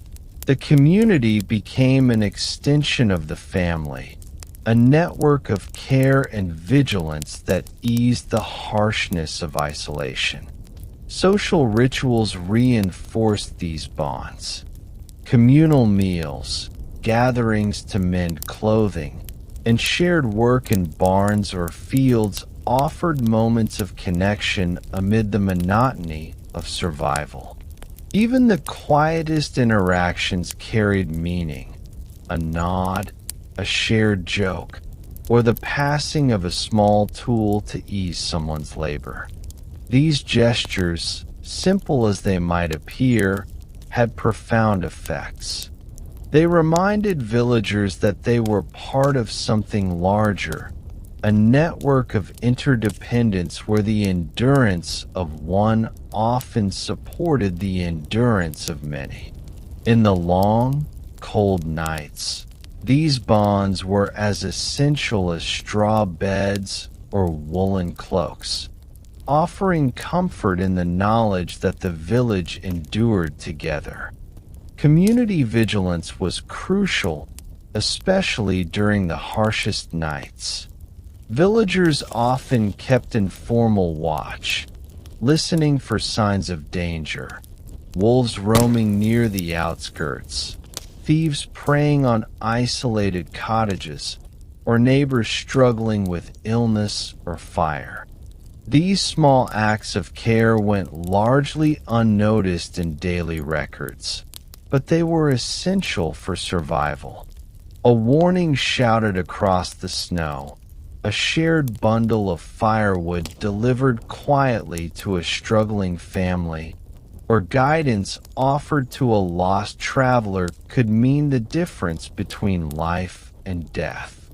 the community became an extension of the family, a network of care and vigilance that eased the harshness of isolation. Social rituals reinforced these bonds. Communal meals, gatherings to mend clothing, and shared work in barns or fields offered moments of connection amid the monotony of survival. Even the quietest interactions carried meaning. A nod, a shared joke, or the passing of a small tool to ease someone's labor. These gestures, simple as they might appear, had profound effects. They reminded villagers that they were part of something larger, a network of interdependence where the endurance of one often supported the endurance of many. In the long, cold nights, these bonds were as essential as straw beds or woolen cloaks, offering comfort in the knowledge that the village endured together. Community vigilance was crucial, especially during the harshest nights. Villagers often kept informal watch, listening for signs of danger, wolves roaming near the outskirts, thieves preying on isolated cottages, or neighbors struggling with illness or fire. These small acts of care went largely unnoticed in daily records, but they were essential for survival. A warning shouted across the snow, a shared bundle of firewood delivered quietly to a struggling family, or guidance offered to a lost traveler could mean the difference between life and death.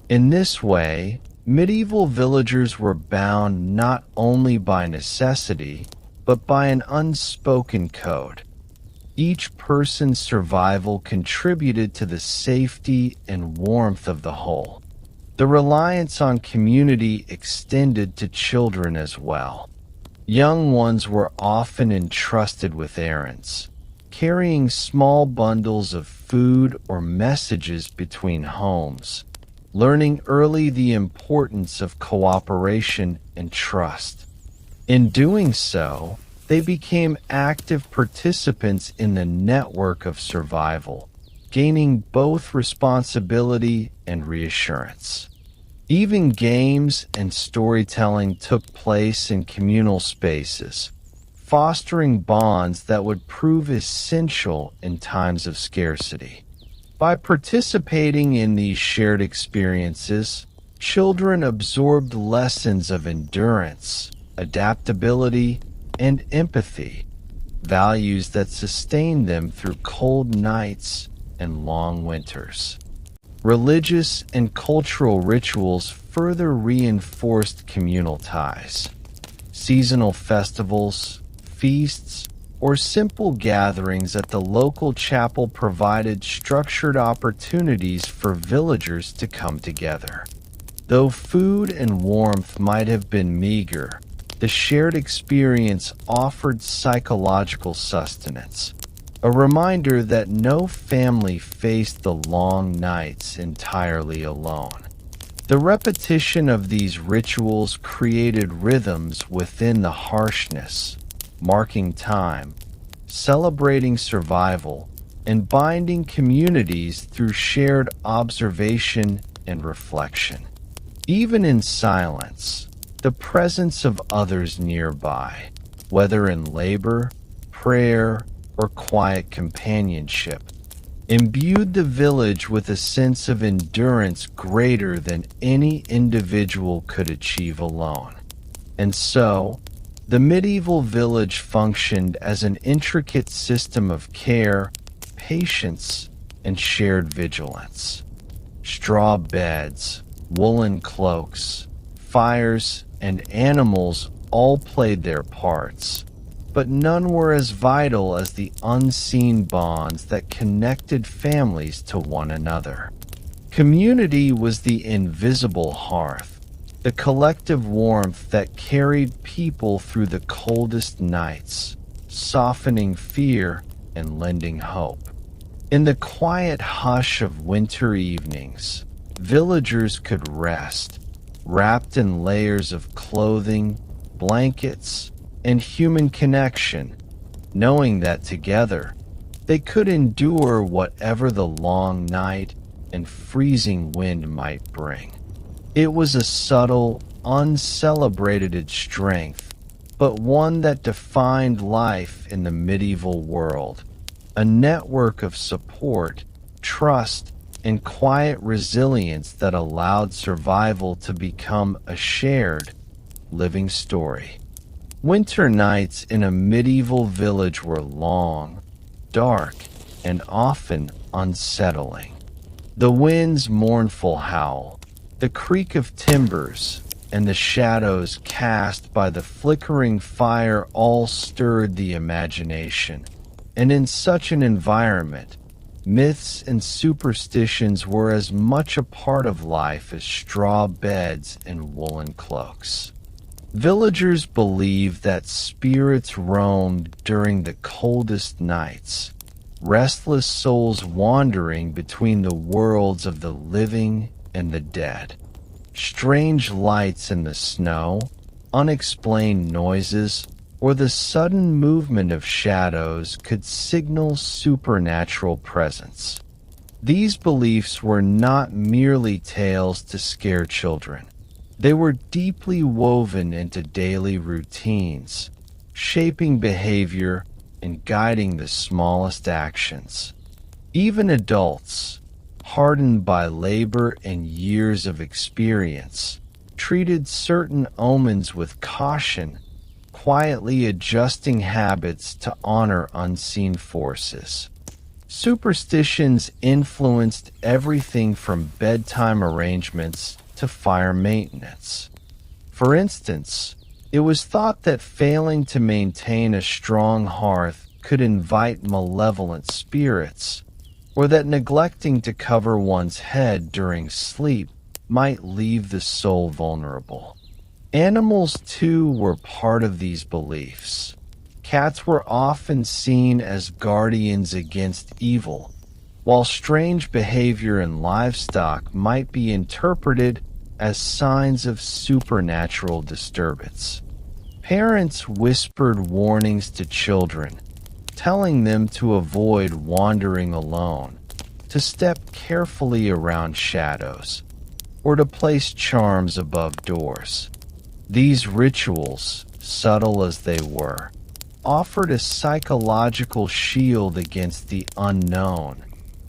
In this way, medieval villagers were bound not only by necessity, but by an unspoken code. Each person's survival contributed to the safety and warmth of the whole. The reliance on community extended to children as well. Young ones were often entrusted with errands, carrying small bundles of food or messages between homes, learning early the importance of cooperation and trust. In doing so, they became active participants in the network of survival, gaining both responsibility and reassurance. Even games and storytelling took place in communal spaces, fostering bonds that would prove essential in times of scarcity. By participating in these shared experiences, children absorbed lessons of endurance, adaptability, and empathy, values that sustained them through cold nights and long winters. Religious and cultural rituals further reinforced communal ties. Seasonal festivals, feasts, or simple gatherings at the local chapel provided structured opportunities for villagers to come together. Though food and warmth might have been meager, the shared experience offered psychological sustenance, a reminder that no family faced the long nights entirely alone. The repetition of these rituals created rhythms within the harshness, marking time, celebrating survival, and binding communities through shared observation and reflection. Even in silence, the presence of others nearby, whether in labor, prayer, or quiet companionship, imbued the village with a sense of endurance greater than any individual could achieve alone. And so, the medieval village functioned as an intricate system of care, patience, and shared vigilance. Straw beds, woolen cloaks, fires, and animals all played their parts, but none were as vital as the unseen bonds that connected families to one another. Community was the invisible hearth, the collective warmth that carried people through the coldest nights, softening fear and lending hope. In the quiet hush of winter evenings, villagers could rest, wrapped in layers of clothing, blankets, and human connection, knowing that together they could endure whatever the long night and freezing wind might bring. It was a subtle, uncelebrated strength, but one that defined life in the medieval world, a network of support, trust, and quiet resilience that allowed survival to become a shared, living story. Winter nights in a medieval village were long, dark, and often unsettling. The wind's mournful howl, the creak of timbers, and the shadows cast by the flickering fire all stirred the imagination. And in such an environment, myths and superstitions were as much a part of life as straw beds and woolen cloaks. Villagers believed that spirits roamed during the coldest nights, restless souls wandering between the worlds of the living and the dead. Strange lights in the snow, unexplained noises, or the sudden movement of shadows could signal supernatural presence. These beliefs were not merely tales to scare children. They were deeply woven into daily routines, shaping behavior and guiding the smallest actions. Even adults, hardened by labor and years of experience, treated certain omens with caution, quietly adjusting habits to honor unseen forces. Superstitions influenced everything from bedtime arrangements to fire maintenance. For instance, it was thought that failing to maintain a strong hearth could invite malevolent spirits, or that neglecting to cover one's head during sleep might leave the soul vulnerable. Animals, too, were part of these beliefs. Cats were often seen as guardians against evil, while strange behavior in livestock might be interpreted as signs of supernatural disturbance. Parents whispered warnings to children, telling them to avoid wandering alone, to step carefully around shadows, or to place charms above doors. These rituals, subtle as they were, offered a psychological shield against the unknown,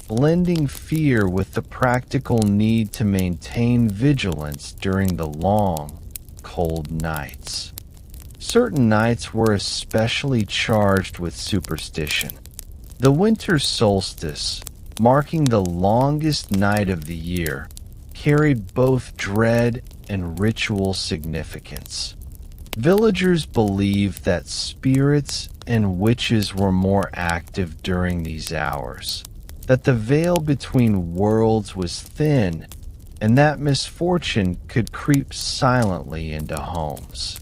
blending fear with the practical need to maintain vigilance during the long, cold nights. Certain nights were especially charged with superstition. The winter solstice, marking the longest night of the year, carried both dread and ritual significance. Villagers believed that spirits and witches were more active during these hours, that the veil between worlds was thin, and that misfortune could creep silently into homes.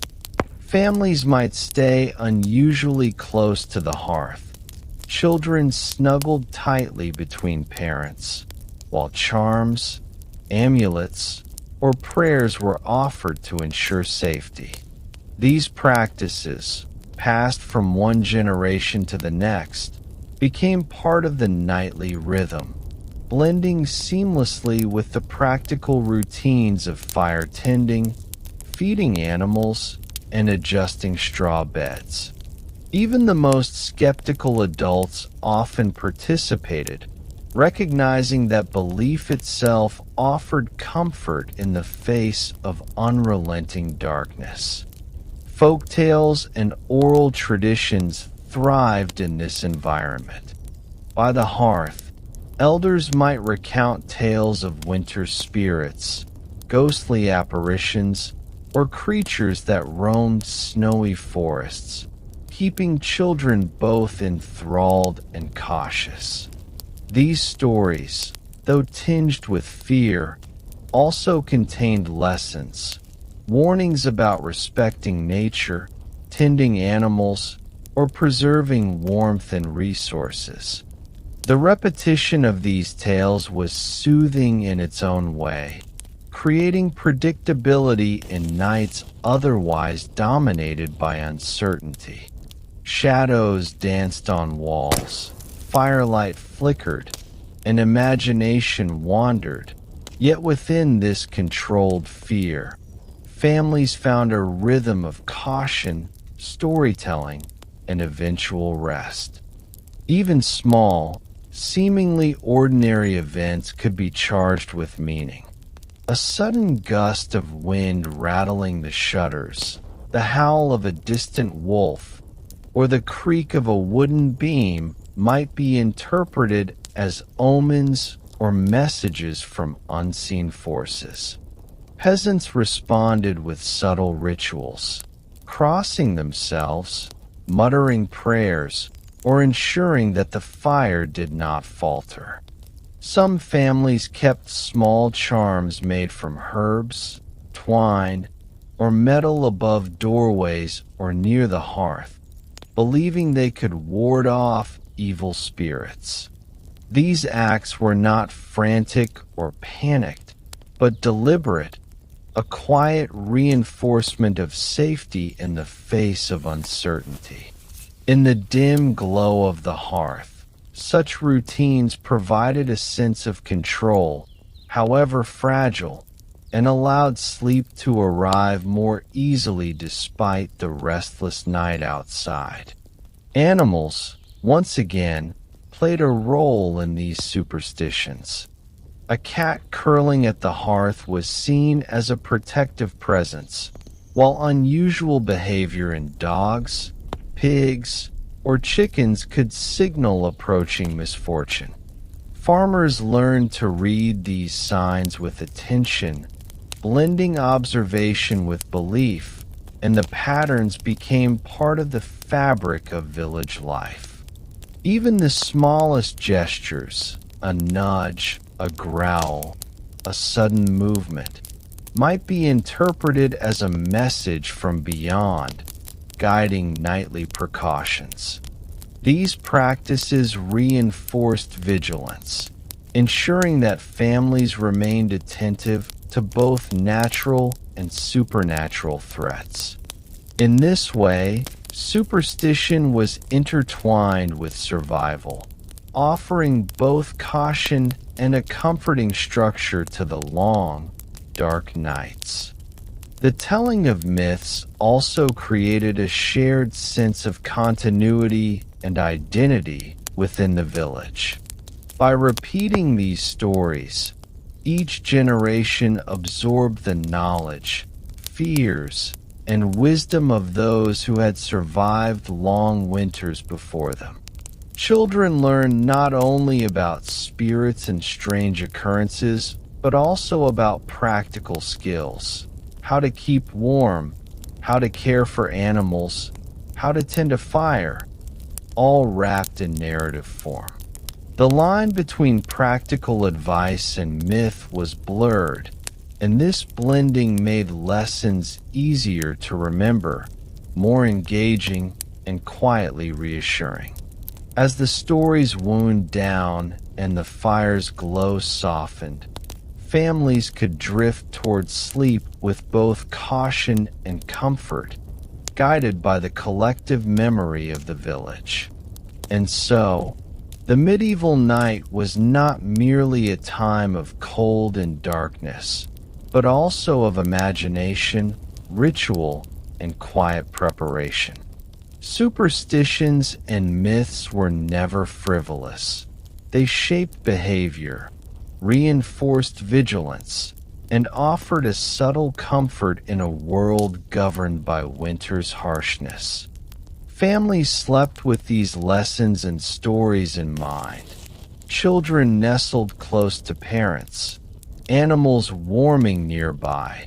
Families might stay unusually close to the hearth, children snuggled tightly between parents, while charms, amulets, or prayers were offered to ensure safety. These practices, passed from one generation to the next, became part of the nightly rhythm, blending seamlessly with the practical routines of fire tending, feeding animals, and adjusting straw beds. Even the most skeptical adults often participated, recognizing that belief itself offered comfort in the face of unrelenting darkness. Folktales and oral traditions thrived in this environment. By the hearth, elders might recount tales of winter spirits, ghostly apparitions, or creatures that roamed snowy forests, keeping children both enthralled and cautious. These stories, though tinged with fear, also contained lessons, warnings about respecting nature, tending animals, or preserving warmth and resources. The repetition of these tales was soothing in its own way, creating predictability in nights otherwise dominated by uncertainty. Shadows danced on walls, firelight flickered, and imagination wandered. Yet within this controlled fear, families found a rhythm of caution, storytelling, and eventual rest. Even small, seemingly ordinary events could be charged with meaning. A sudden gust of wind rattling the shutters, the howl of a distant wolf, or the creak of a wooden beam might be interpreted as omens or messages from unseen forces. Peasants responded with subtle rituals, crossing themselves, muttering prayers, or ensuring that the fire did not falter. Some families kept small charms made from herbs, twine, or metal above doorways or near the hearth, believing they could ward off evil spirits. These acts were not frantic or panicked, but deliberate, a quiet reinforcement of safety in the face of uncertainty. In the dim glow of the hearth, such routines provided a sense of control, however fragile, and allowed sleep to arrive more easily despite the restless night outside. Animals, once again, played a role in these superstitions. A cat curling at the hearth was seen as a protective presence, while unusual behavior in dogs, pigs, or chickens could signal approaching misfortune. Farmers learned to read these signs with attention, blending observation with belief, and the patterns became part of the fabric of village life. Even the smallest gestures, a nudge, a growl, a sudden movement, might be interpreted as a message from beyond, guiding nightly precautions. These practices reinforced vigilance, ensuring that families remained attentive to both natural and supernatural threats. In this way, superstition was intertwined with survival, offering both caution and a comforting structure to the long, dark nights. The telling of myths also created a shared sense of continuity and identity within the village. By repeating these stories, each generation absorbed the knowledge, fears, and wisdom of those who had survived long winters before them. Children learned not only about spirits and strange occurrences, but also about practical skills: how to keep warm, how to care for animals, how to tend a fire, all wrapped in narrative form. The line between practical advice and myth was blurred, and this blending made lessons easier to remember, more engaging, and quietly reassuring. As the stories wound down and the fire's glow softened, families could drift towards sleep with both caution and comfort, guided by the collective memory of the village. And so, the medieval night was not merely a time of cold and darkness, but also of imagination, ritual, and quiet preparation. Superstitions and myths were never frivolous. They shaped behavior, reinforced vigilance, and offered a subtle comfort in a world governed by winter's harshness. Families slept with these lessons and stories in mind. Children nestled close to parents, animals warming nearby,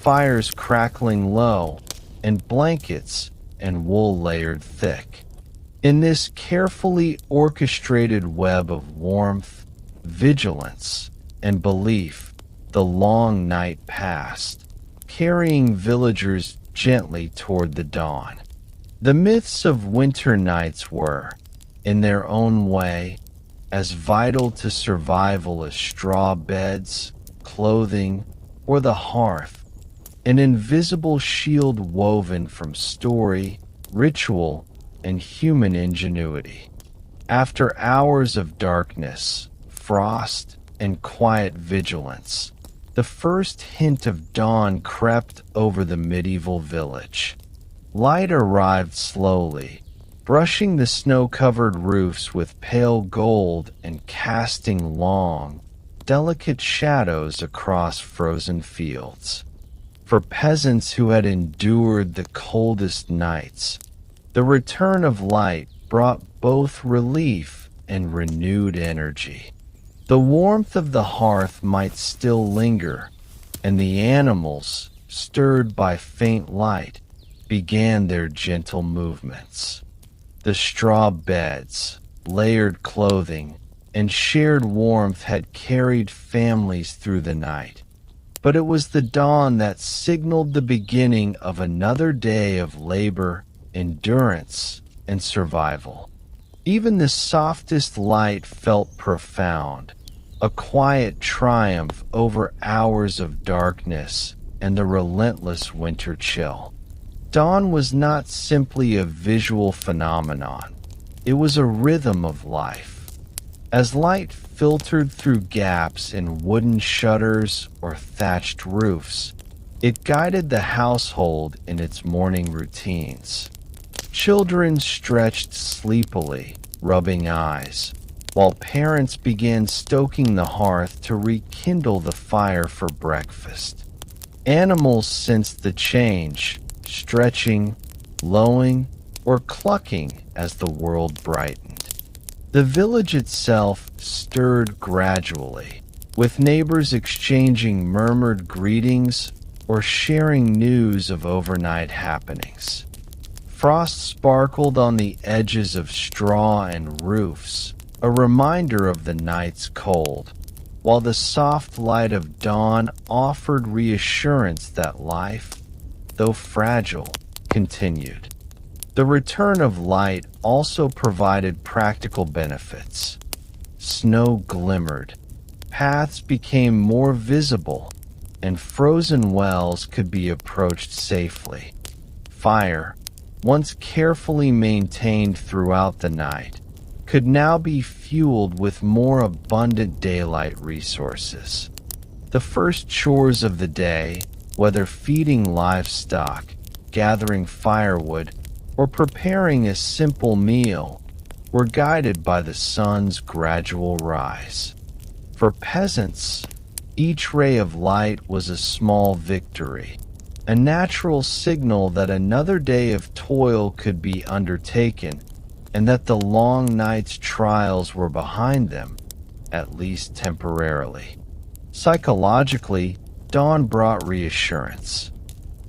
fires crackling low, and blankets and wool layered thick. In this carefully orchestrated web of warmth, vigilance, and belief, the long night passed, carrying villagers gently toward the dawn. The myths of winter nights were, in their own way, as vital to survival as straw beds, clothing, or the hearth, an invisible shield woven from story, ritual, and human ingenuity. After hours of darkness, frost, and quiet vigilance, the first hint of dawn crept over the medieval village. Light arrived slowly, brushing the snow-covered roofs with pale gold and casting long, delicate shadows across frozen fields. For peasants who had endured the coldest nights, the return of light brought both relief and renewed energy. The warmth of the hearth might still linger, and the animals, stirred by faint light, began their gentle movements. The straw beds, layered clothing, and shared warmth had carried families through the night. But it was the dawn that signaled the beginning of another day of labor, endurance, and survival. Even the softest light felt profound, a quiet triumph over hours of darkness and the relentless winter chill. Dawn was not simply a visual phenomenon. It was a rhythm of life. As light filtered through gaps in wooden shutters or thatched roofs, it guided the household in its morning routines. Children stretched sleepily, rubbing eyes, while parents began stoking the hearth to rekindle the fire for breakfast. Animals sensed the change, stretching, lowing, or clucking as the world brightened. The village itself stirred gradually, with neighbors exchanging murmured greetings or sharing news of overnight happenings. Frost sparkled on the edges of straw and roofs, a reminder of the night's cold, while the soft light of dawn offered reassurance that life, though fragile, continued. The return of light also provided practical benefits. Snow glimmered, paths became more visible, and frozen wells could be approached safely. Fire, once carefully maintained throughout the night, could now be fueled with more abundant daylight resources. The first chores of the day, whether feeding livestock, gathering firewood, or preparing a simple meal, were guided by the sun's gradual rise. For peasants, each ray of light was a small victory, a natural signal that another day of toil could be undertaken and that the long night's trials were behind them, at least temporarily. Psychologically, dawn brought reassurance.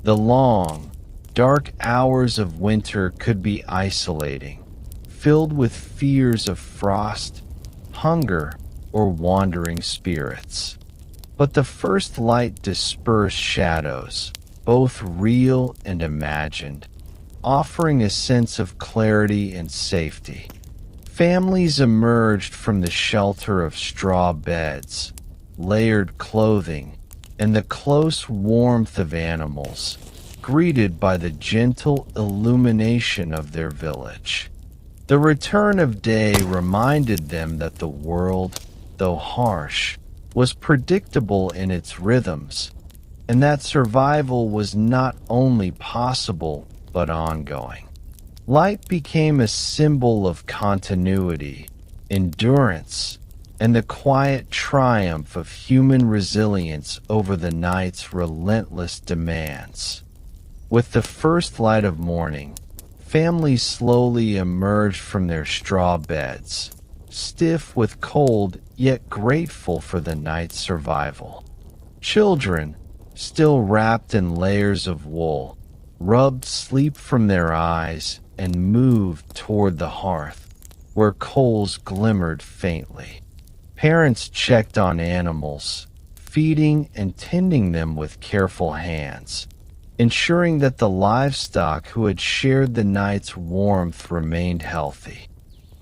The long, dark hours of winter could be isolating, filled with fears of frost, hunger, or wandering spirits. But the first light dispersed shadows, both real and imagined, offering a sense of clarity and safety. Families emerged from the shelter of straw beds, layered clothing, and the close warmth of animals, greeted by the gentle illumination of their village. The return of day reminded them that the world, though harsh, was predictable in its rhythms, and that survival was not only possible but ongoing. Light became a symbol of continuity, endurance, and the quiet triumph of human resilience over the night's relentless demands. With the first light of morning, families slowly emerged from their straw beds, stiff with cold yet grateful for the night's survival. Children, still wrapped in layers of wool, rubbed sleep from their eyes and moved toward the hearth, where coals glimmered faintly. Parents checked on animals, feeding and tending them with careful hands, ensuring that the livestock who had shared the night's warmth remained healthy.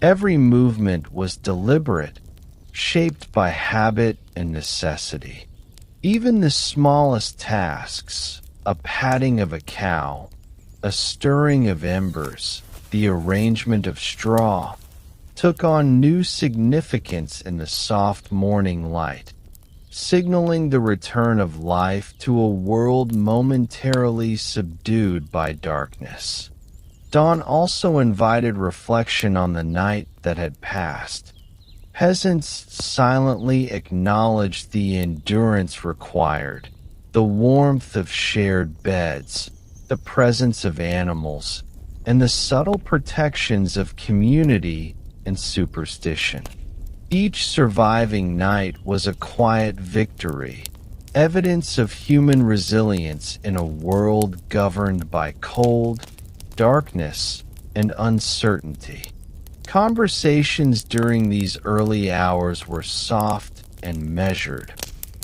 Every movement was deliberate, shaped by habit and necessity. Even the smallest tasks, a patting of a cow, a stirring of embers, the arrangement of straw, took on new significance in the soft morning light, signaling the return of life to a world momentarily subdued by darkness. Dawn also invited reflection on the night that had passed. Peasants silently acknowledged the endurance required, the warmth of shared beds, the presence of animals, and the subtle protections of community and superstition. Each surviving night was a quiet victory, evidence of human resilience in a world governed by cold, darkness, and uncertainty. Conversations during these early hours were soft and measured,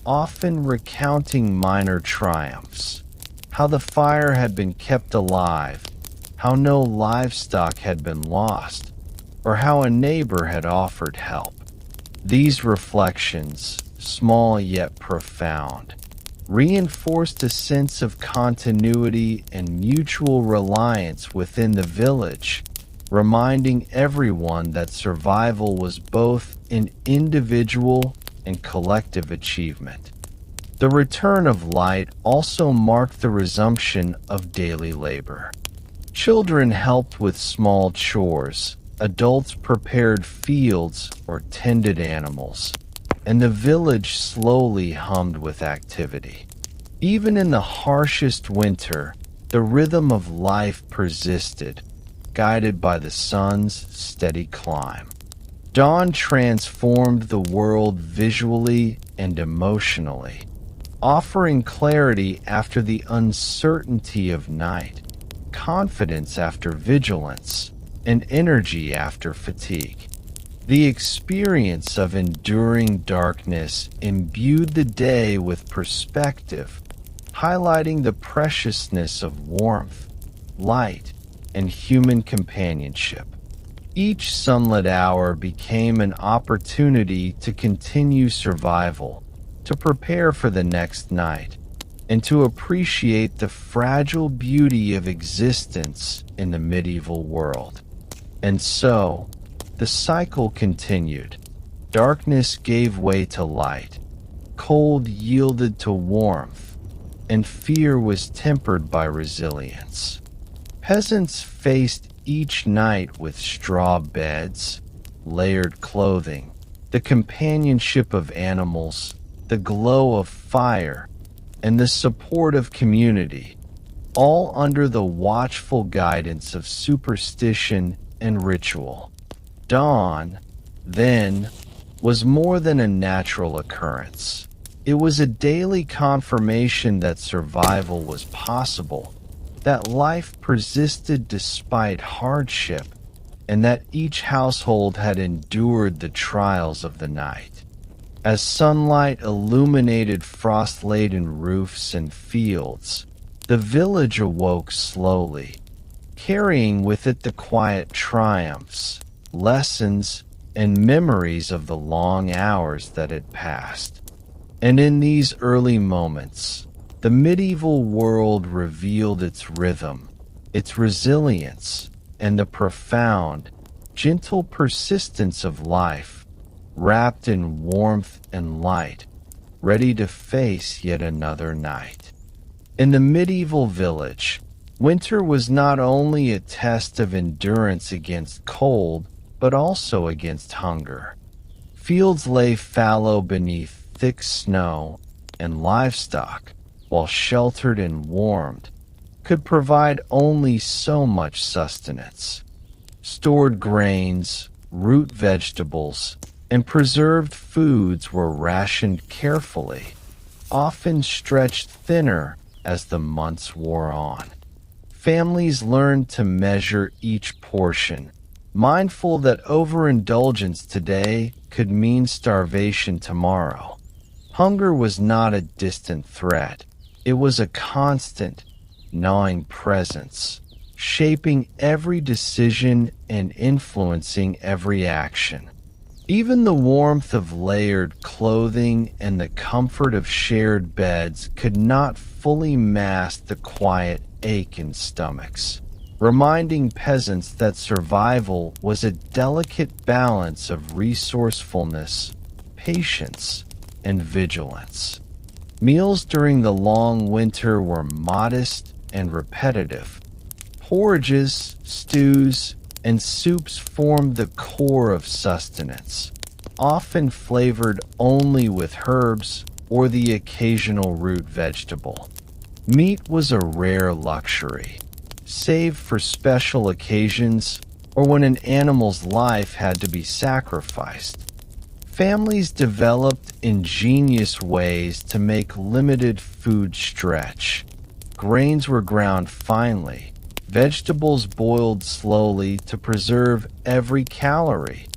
often recounting minor triumphs, how the fire had been kept alive, how no livestock had been lost, or how a neighbor had offered help. These reflections, small yet profound, reinforced a sense of continuity and mutual reliance within the village, reminding everyone that survival was both an individual and collective achievement. The return of light also marked the resumption of daily labor. Children helped with small chores, adults prepared fields or tended animals, and the village slowly hummed with activity. Even in the harshest winter, the rhythm of life persisted, guided by the sun's steady climb. Dawn transformed the world visually and emotionally, offering clarity after the uncertainty of night, confidence after vigilance, and energy after fatigue. The experience of enduring darkness imbued the day with perspective, highlighting the preciousness of warmth, light, and human companionship. Each sunlit hour became an opportunity to continue survival, to prepare for the next night, and to appreciate the fragile beauty of existence in the medieval world. And so, the cycle continued. Darkness gave way to light, cold yielded to warmth, and fear was tempered by resilience. Peasants faced each night with straw beds, layered clothing, the companionship of animals, the glow of fire, and the support of community, all under the watchful guidance of superstition and ritual. Dawn, then, was more than a natural occurrence. It was a daily confirmation that survival was possible, that life persisted despite hardship, and that each household had endured the trials of the night. As sunlight illuminated frost-laden roofs and fields, the village awoke slowly, carrying with it the quiet triumphs, lessons, and memories of the long hours that had passed. And in these early moments, the medieval world revealed its rhythm, its resilience, and the profound, gentle persistence of life, wrapped in warmth and light, ready to face yet another night. In the medieval village, winter was not only a test of endurance against cold, but also against hunger. Fields lay fallow beneath thick snow, and livestock, while sheltered and warmed, could provide only so much sustenance. Stored grains, root vegetables, and preserved foods were rationed carefully, often stretched thinner as the months wore on. Families learned to measure each portion, mindful that overindulgence today could mean starvation tomorrow. Hunger was not a distant threat. It was a constant, gnawing presence, shaping every decision and influencing every action. Even the warmth of layered clothing and the comfort of shared beds could not fully mask the quiet ache in stomachs, reminding peasants that survival was a delicate balance of resourcefulness, patience, and vigilance. Meals during the long winter were modest and repetitive. Porridges, stews, and soups formed the core of sustenance, often flavored only with herbs or the occasional root vegetable. Meat was a rare luxury, saved for special occasions or when an animal's life had to be sacrificed. Families developed ingenious ways to make limited food stretch. Grains were ground finely, vegetables boiled slowly to preserve every calorie,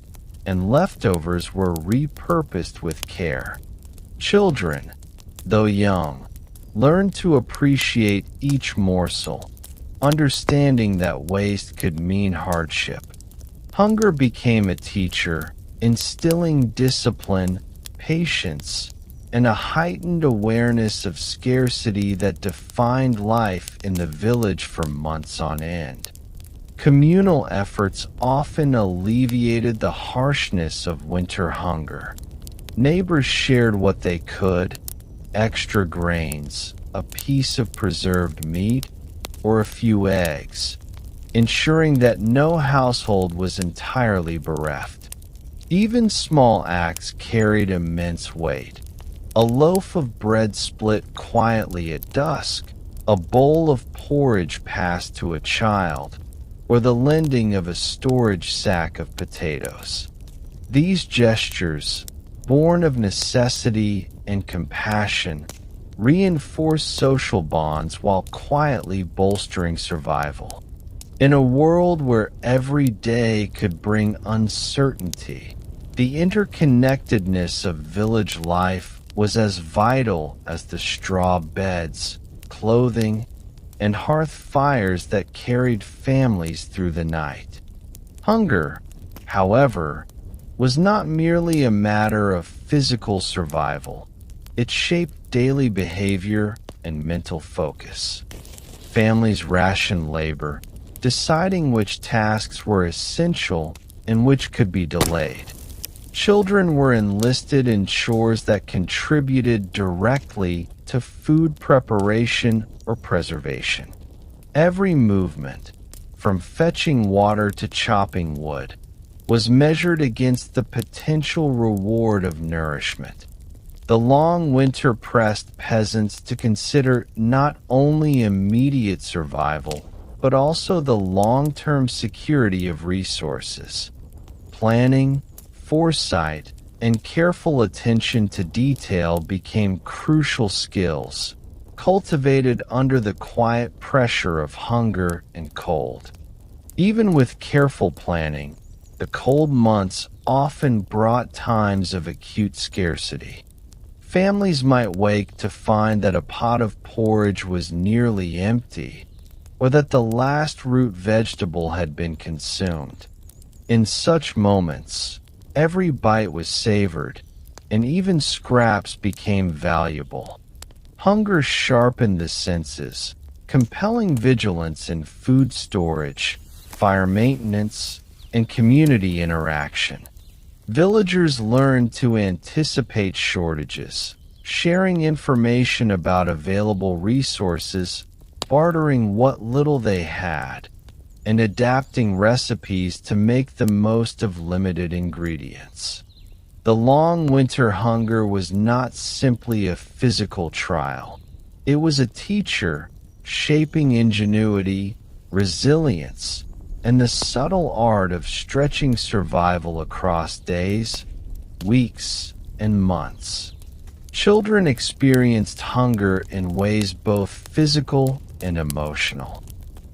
and leftovers were repurposed with care. Children, though young, learned to appreciate each morsel, understanding that waste could mean hardship. Hunger became a teacher, instilling discipline, patience, and a heightened awareness of scarcity that defined life in the village for months on end. Communal efforts often alleviated the harshness of winter hunger. Neighbors shared what they could: extra grains, a piece of preserved meat, or a few eggs, ensuring that no household was entirely bereft. Even small acts carried immense weight. A loaf of bread split quietly at dusk, a bowl of porridge passed to a child, or the lending of a storage sack of potatoes. These gestures, born of necessity and compassion, reinforce social bonds while quietly bolstering survival. In a world where every day could bring uncertainty, the interconnectedness of village life was as vital as the straw beds, clothing, and hearth fires that carried families through the night. Hunger, however, was not merely a matter of physical survival. It shaped daily behavior and mental focus. Families rationed labor, deciding which tasks were essential and which could be delayed. Children were enlisted in chores that contributed directly to food preparation or preservation. Every movement, from fetching water to chopping wood, was measured against the potential reward of nourishment. The long winter pressed peasants to consider not only immediate survival, but also the long-term security of resources. Planning, foresight, and careful attention to detail became crucial skills, cultivated under the quiet pressure of hunger and cold. Even with careful planning, the cold months often brought times of acute scarcity. Families might wake to find that a pot of porridge was nearly empty, or that the last root vegetable had been consumed. In such moments, every bite was savored, and even scraps became valuable. Hunger sharpened the senses, compelling vigilance in food storage, fire maintenance, and community interaction. Villagers learned to anticipate shortages, sharing information about available resources, bartering what little they had, and adapting recipes to make the most of limited ingredients. The long winter hunger was not simply a physical trial. It was a teacher, shaping ingenuity, resilience, and the subtle art of stretching survival across days, weeks, and months. Children experienced hunger in ways both physical and emotional.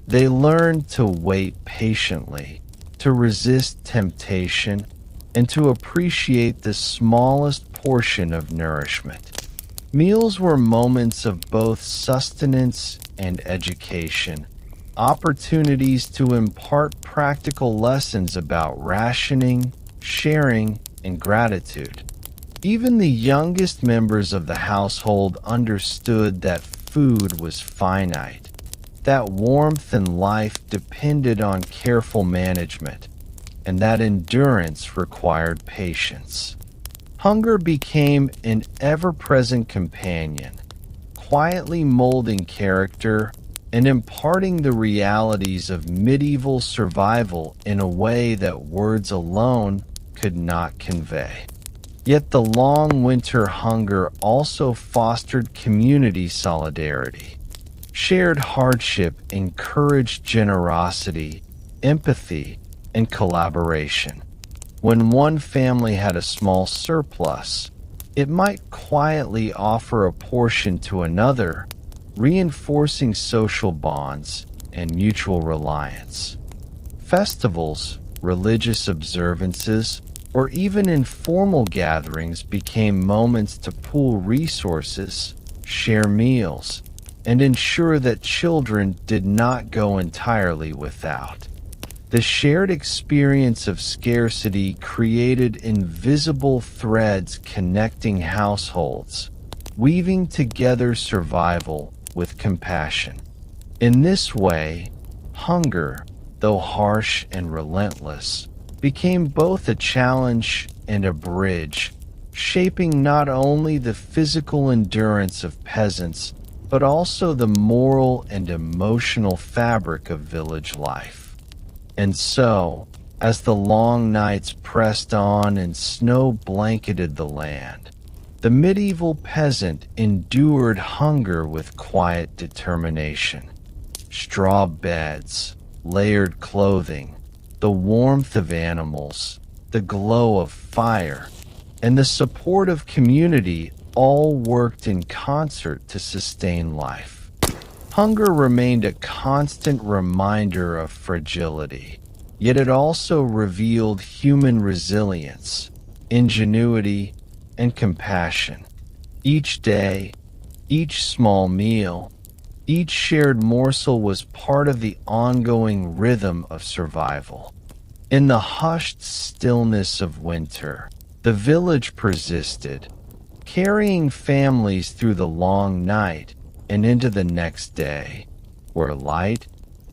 They learned to wait patiently, to resist temptation, and to appreciate the smallest portion of nourishment. Meals were moments of both sustenance and education, opportunities to impart practical lessons about rationing, sharing, and gratitude. Even the youngest members of the household understood that food was finite, that warmth and life depended on careful management, and that endurance required patience. Hunger became an ever-present companion, quietly molding character and imparting the realities of medieval survival in a way that words alone could not convey. Yet the long winter hunger also fostered community solidarity. Shared hardship encouraged generosity, empathy, and collaboration. When one family had a small surplus, it might quietly offer a portion to another, reinforcing social bonds and mutual reliance. Festivals, religious observances, or even informal gatherings became moments to pool resources, share meals, and ensure that children did not go entirely without. The shared experience of scarcity created invisible threads connecting households, weaving together survival with compassion. In this way, hunger, though harsh and relentless, became both a challenge and a bridge, shaping not only the physical endurance of peasants, but also the moral and emotional fabric of village life. And so, as the long nights pressed on and snow blanketed the land, the medieval peasant endured hunger with quiet determination. Straw beds, layered clothing, the warmth of animals, the glow of fire, and the support of community all worked in concert to sustain life. Hunger remained a constant reminder of fragility, yet it also revealed human resilience, ingenuity, and compassion. Each day, each small meal, each shared morsel was part of the ongoing rhythm of survival. In the hushed stillness of winter, the village persisted, carrying families through the long night and into the next day, where light,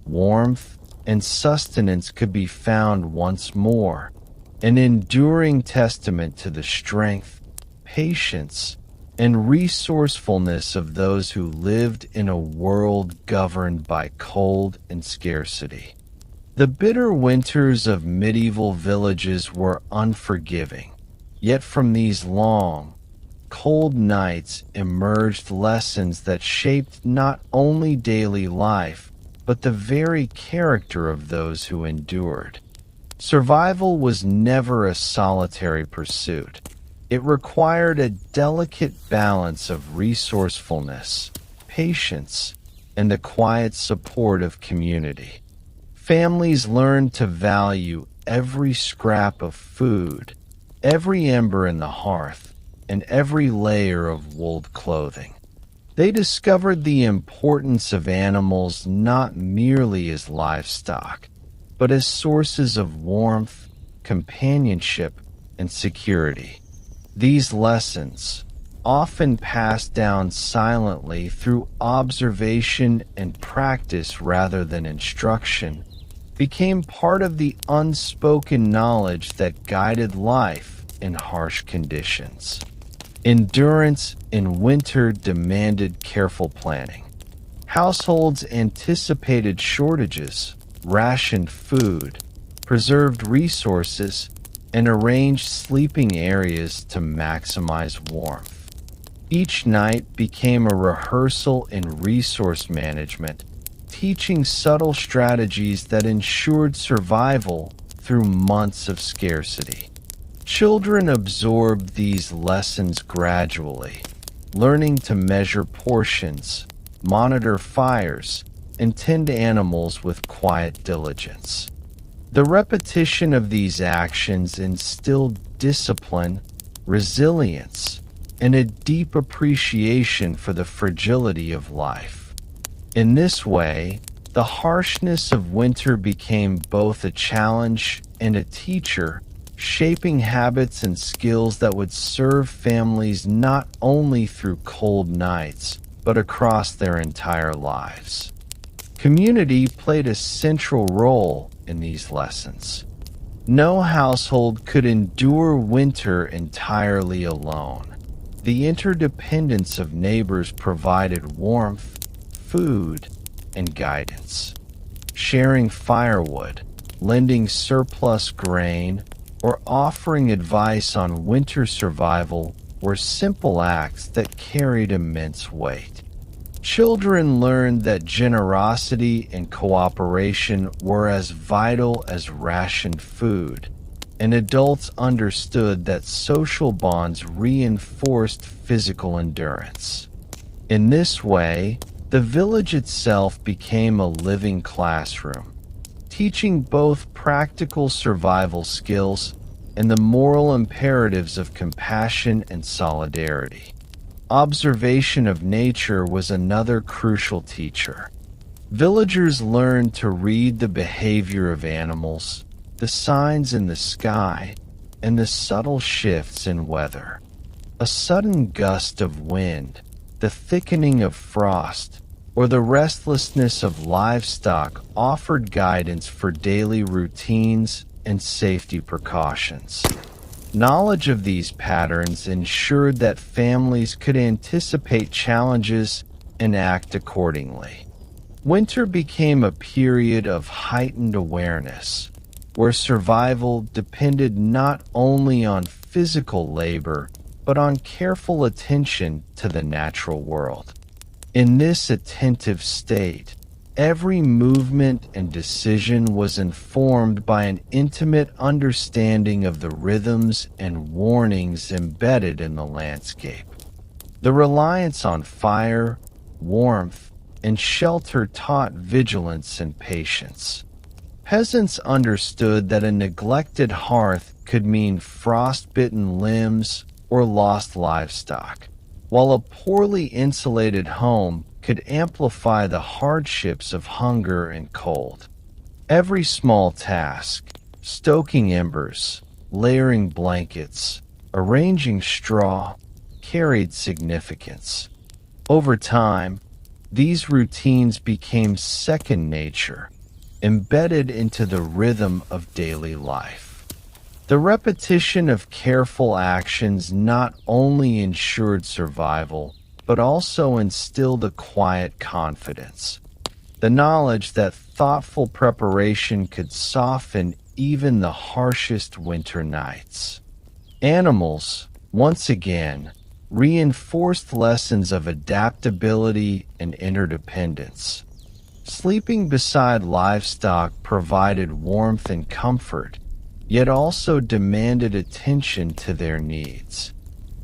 warmth, and sustenance could be found once more, an enduring testament to the strength, patience, and resourcefulness of those who lived in a world governed by cold and scarcity. The bitter winters of medieval villages were unforgiving, yet from these long, cold nights emerged lessons that shaped not only daily life, but the very character of those who endured. Survival was never a solitary pursuit. It required a delicate balance of resourcefulness, patience, and the quiet support of community. Families learned to value every scrap of food, every ember in the hearth, and every layer of wooled clothing. They discovered the importance of animals not merely as livestock, but as sources of warmth, companionship, and security. These lessons, often passed down silently through observation and practice rather than instruction, became part of the unspoken knowledge that guided life in harsh conditions. Endurance in winter demanded careful planning. Households anticipated shortages, rationed food, preserved resources, and arranged sleeping areas to maximize warmth. Each night became a rehearsal in resource management, teaching subtle strategies that ensured survival through months of scarcity. Children absorbed these lessons gradually, learning to measure portions, monitor fires, and tend animals with quiet diligence. The repetition of these actions instilled discipline, resilience, and a deep appreciation for the fragility of life. In this way, the harshness of winter became both a challenge and a teacher, shaping habits and skills that would serve families not only through cold nights, but across their entire lives. Community played a central role in these lessons. No household could endure winter entirely alone. The interdependence of neighbors provided warmth, food, and guidance. Sharing firewood, lending surplus grain, or offering advice on winter survival were simple acts that carried immense weight. Children learned that generosity and cooperation were as vital as rationed food, and adults understood that social bonds reinforced physical endurance. In this way, the village itself became a living classroom, teaching both practical survival skills and the moral imperatives of compassion and solidarity. Observation of nature was another crucial teacher. Villagers learned to read the behavior of animals, the signs in the sky, and the subtle shifts in weather. A sudden gust of wind, the thickening of frost, or the restlessness of livestock offered guidance for daily routines and safety precautions. Knowledge of these patterns ensured that families could anticipate challenges and act accordingly. Winter became a period of heightened awareness, where survival depended not only on physical labor, but on careful attention to the natural world. In this attentive state, every movement and decision was informed by an intimate understanding of the rhythms and warnings embedded in the landscape. The reliance on fire, warmth, and shelter taught vigilance and patience. Peasants understood that a neglected hearth could mean frostbitten limbs or lost livestock, while a poorly insulated home could amplify the hardships of hunger and cold. Every small task, stoking embers, layering blankets, arranging straw, carried significance. Over time, these routines became second nature, embedded into the rhythm of daily life. The repetition of careful actions not only ensured survival, but also instilled a quiet confidence. The knowledge that thoughtful preparation could soften even the harshest winter nights. Animals, once again, reinforced lessons of adaptability and interdependence. Sleeping beside livestock provided warmth and comfort, yet also demanded attention to their needs.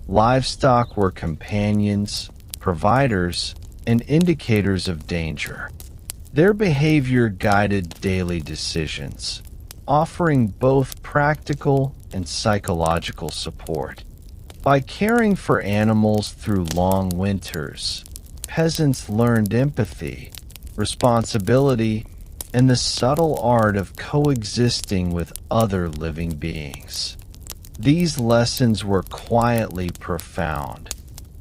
Livestock were companions, providers, and indicators of danger. Their behavior guided daily decisions, offering both practical and psychological support. By caring for animals through long winters, peasants learned empathy, responsibility, and the subtle art of coexisting with other living beings. These lessons were quietly profound,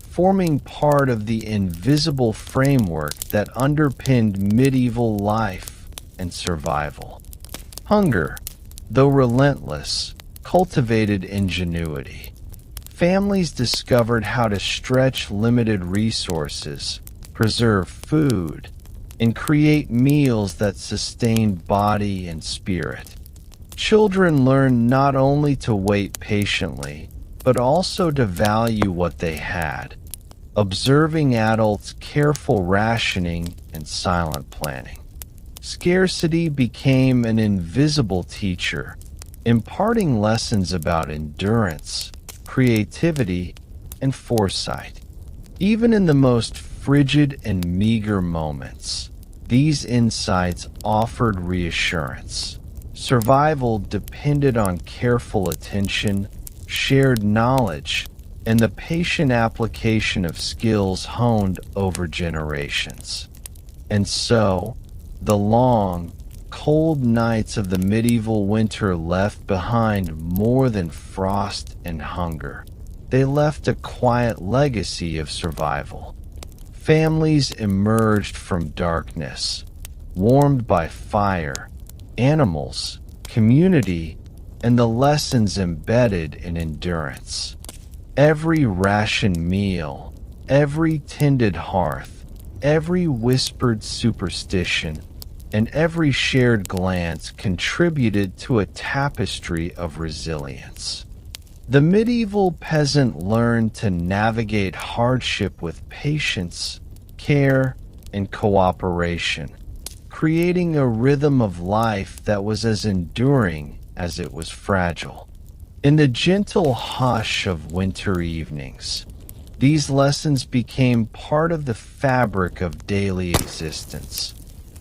forming part of the invisible framework that underpinned medieval life and survival. Hunger, though relentless, cultivated ingenuity. Families discovered how to stretch limited resources, preserve food, and create meals that sustained body and spirit. Children learned not only to wait patiently, but also to value what they had, observing adults' careful rationing and silent planning. Scarcity became an invisible teacher, imparting lessons about endurance, creativity, and foresight. Even in the most frigid and meager moments, these insights offered reassurance. Survival depended on careful attention, shared knowledge, and the patient application of skills honed over generations. And so, the long, cold nights of the medieval winter left behind more than frost and hunger. They left a quiet legacy of survival. Families emerged from darkness, warmed by fire, animals, community, and the lessons embedded in endurance. Every rationed meal, every tended hearth, every whispered superstition, and every shared glance contributed to a tapestry of resilience. The medieval peasant learned to navigate hardship with patience, care, and cooperation, creating a rhythm of life that was as enduring as it was fragile. In the gentle hush of winter evenings, these lessons became part of the fabric of daily existence,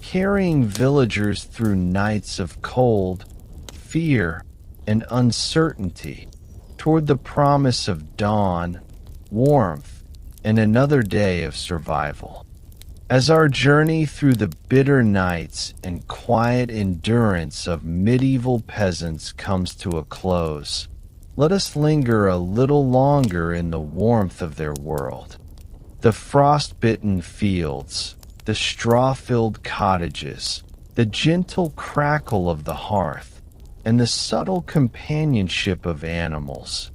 carrying villagers through nights of cold, fear, and uncertainty toward the promise of dawn, warmth, and another day of survival. As our journey through the bitter nights and quiet endurance of medieval peasants comes to a close, let us linger a little longer in the warmth of their world. The frost-bitten fields, the the straw-filled cottages, the gentle crackle of the hearth, and the subtle companionship of animals.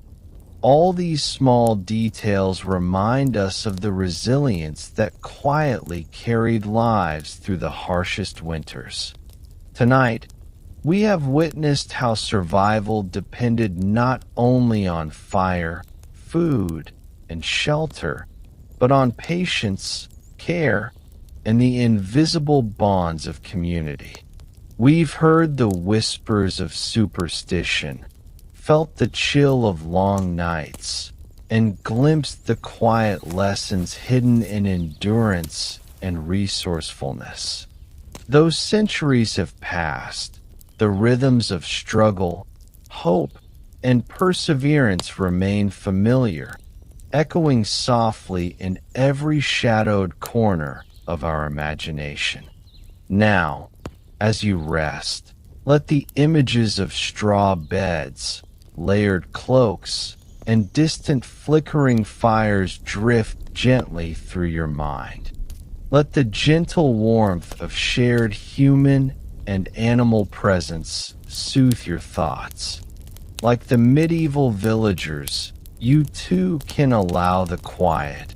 All these small details remind us of the resilience that quietly carried lives through the harshest winters. Tonight, we have witnessed how survival depended not only on fire, food, and shelter, but on patience, care, and the invisible bonds of community. We've heard the whispers of superstition, felt the chill of long nights, and glimpsed the quiet lessons hidden in endurance and resourcefulness. Though centuries have passed, the rhythms of struggle, hope, and perseverance remain familiar, echoing softly in every shadowed corner of our imagination. Now, as you rest, let the images of straw beds, layered cloaks, and distant flickering fires drift gently through your mind. Let the gentle warmth of shared human and animal presence soothe your thoughts. Like the medieval villagers, you too can allow the quiet,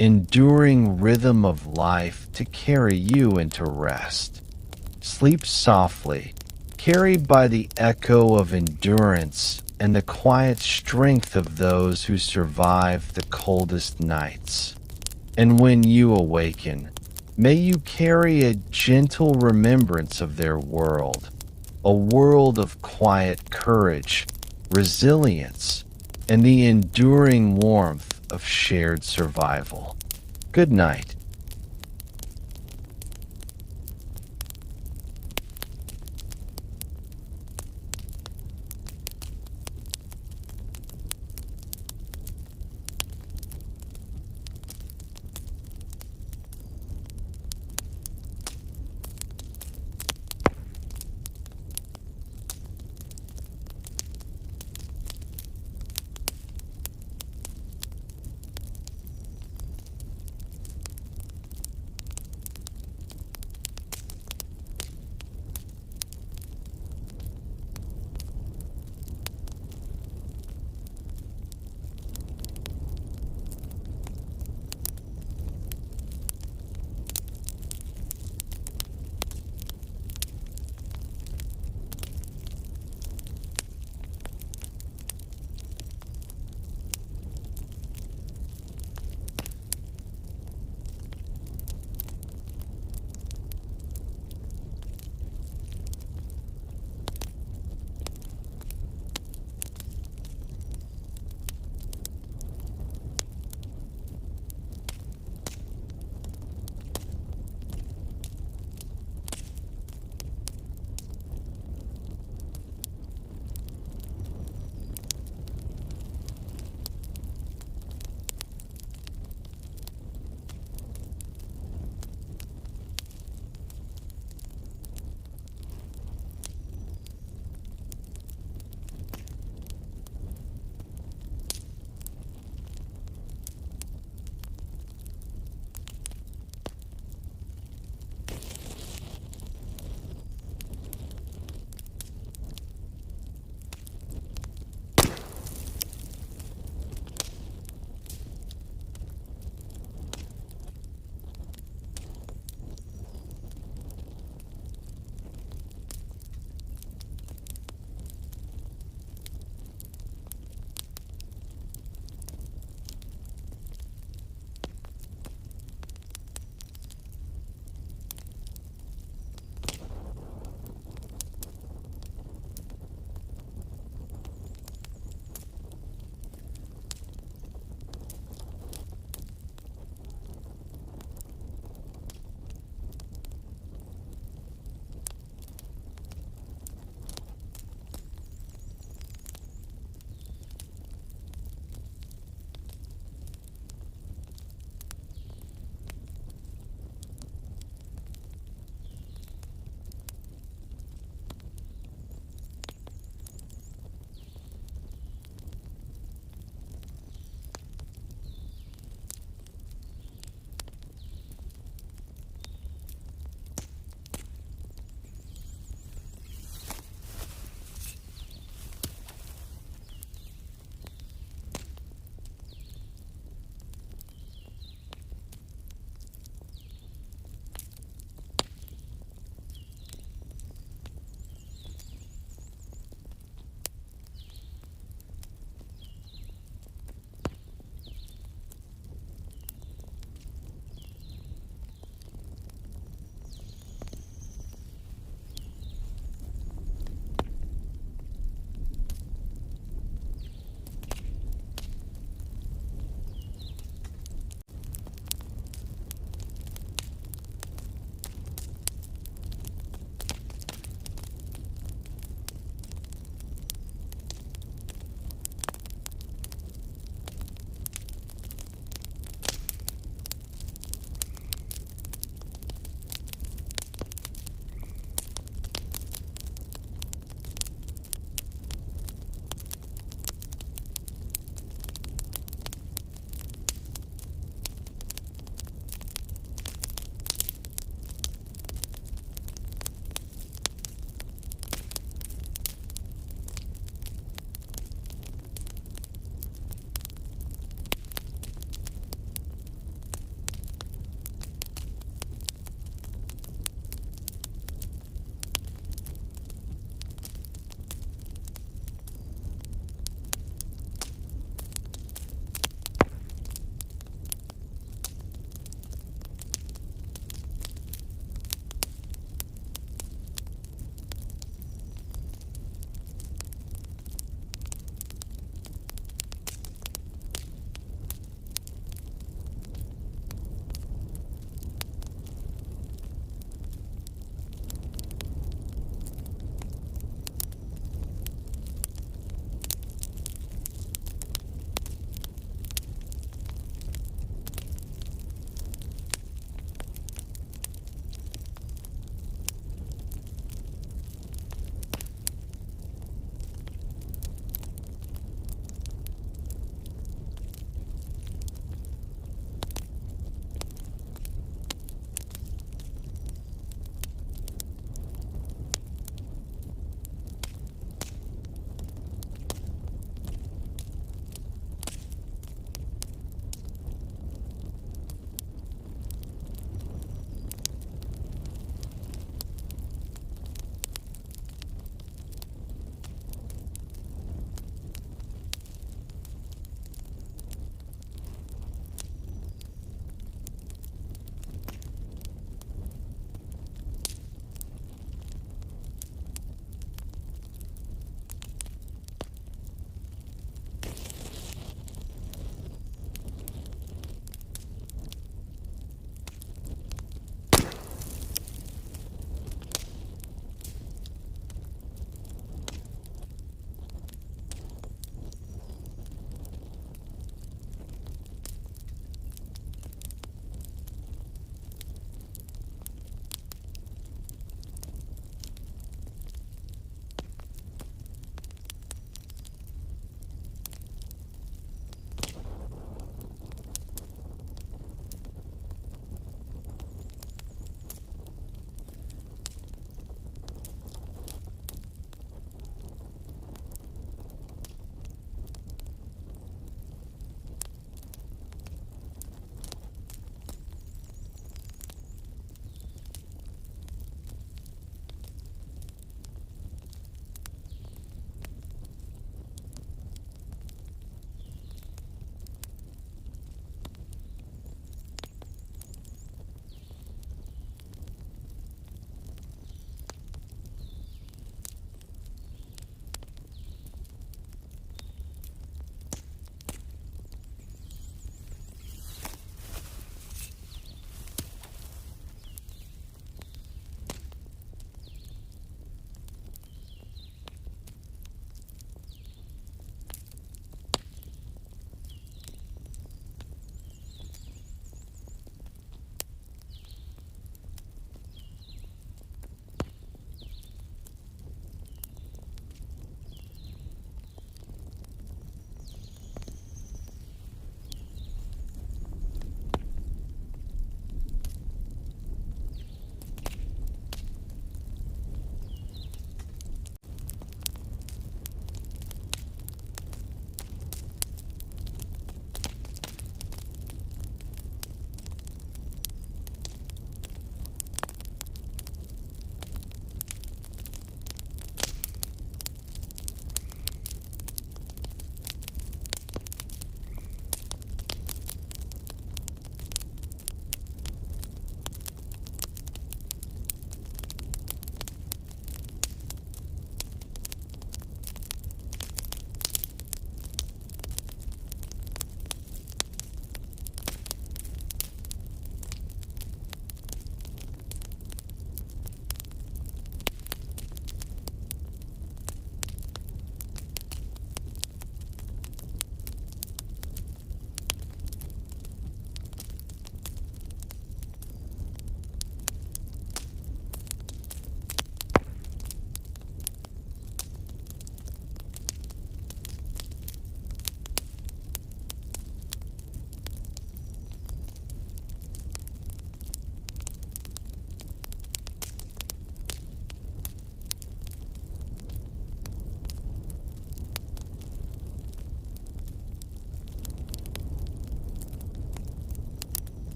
enduring rhythm of life to carry you into rest. Sleep softly, carried by the echo of endurance and the quiet strength of those who survive the coldest nights. And when you awaken, may you carry a gentle remembrance of their world, a world of quiet courage, resilience, and the enduring warmth of shared survival. Good night,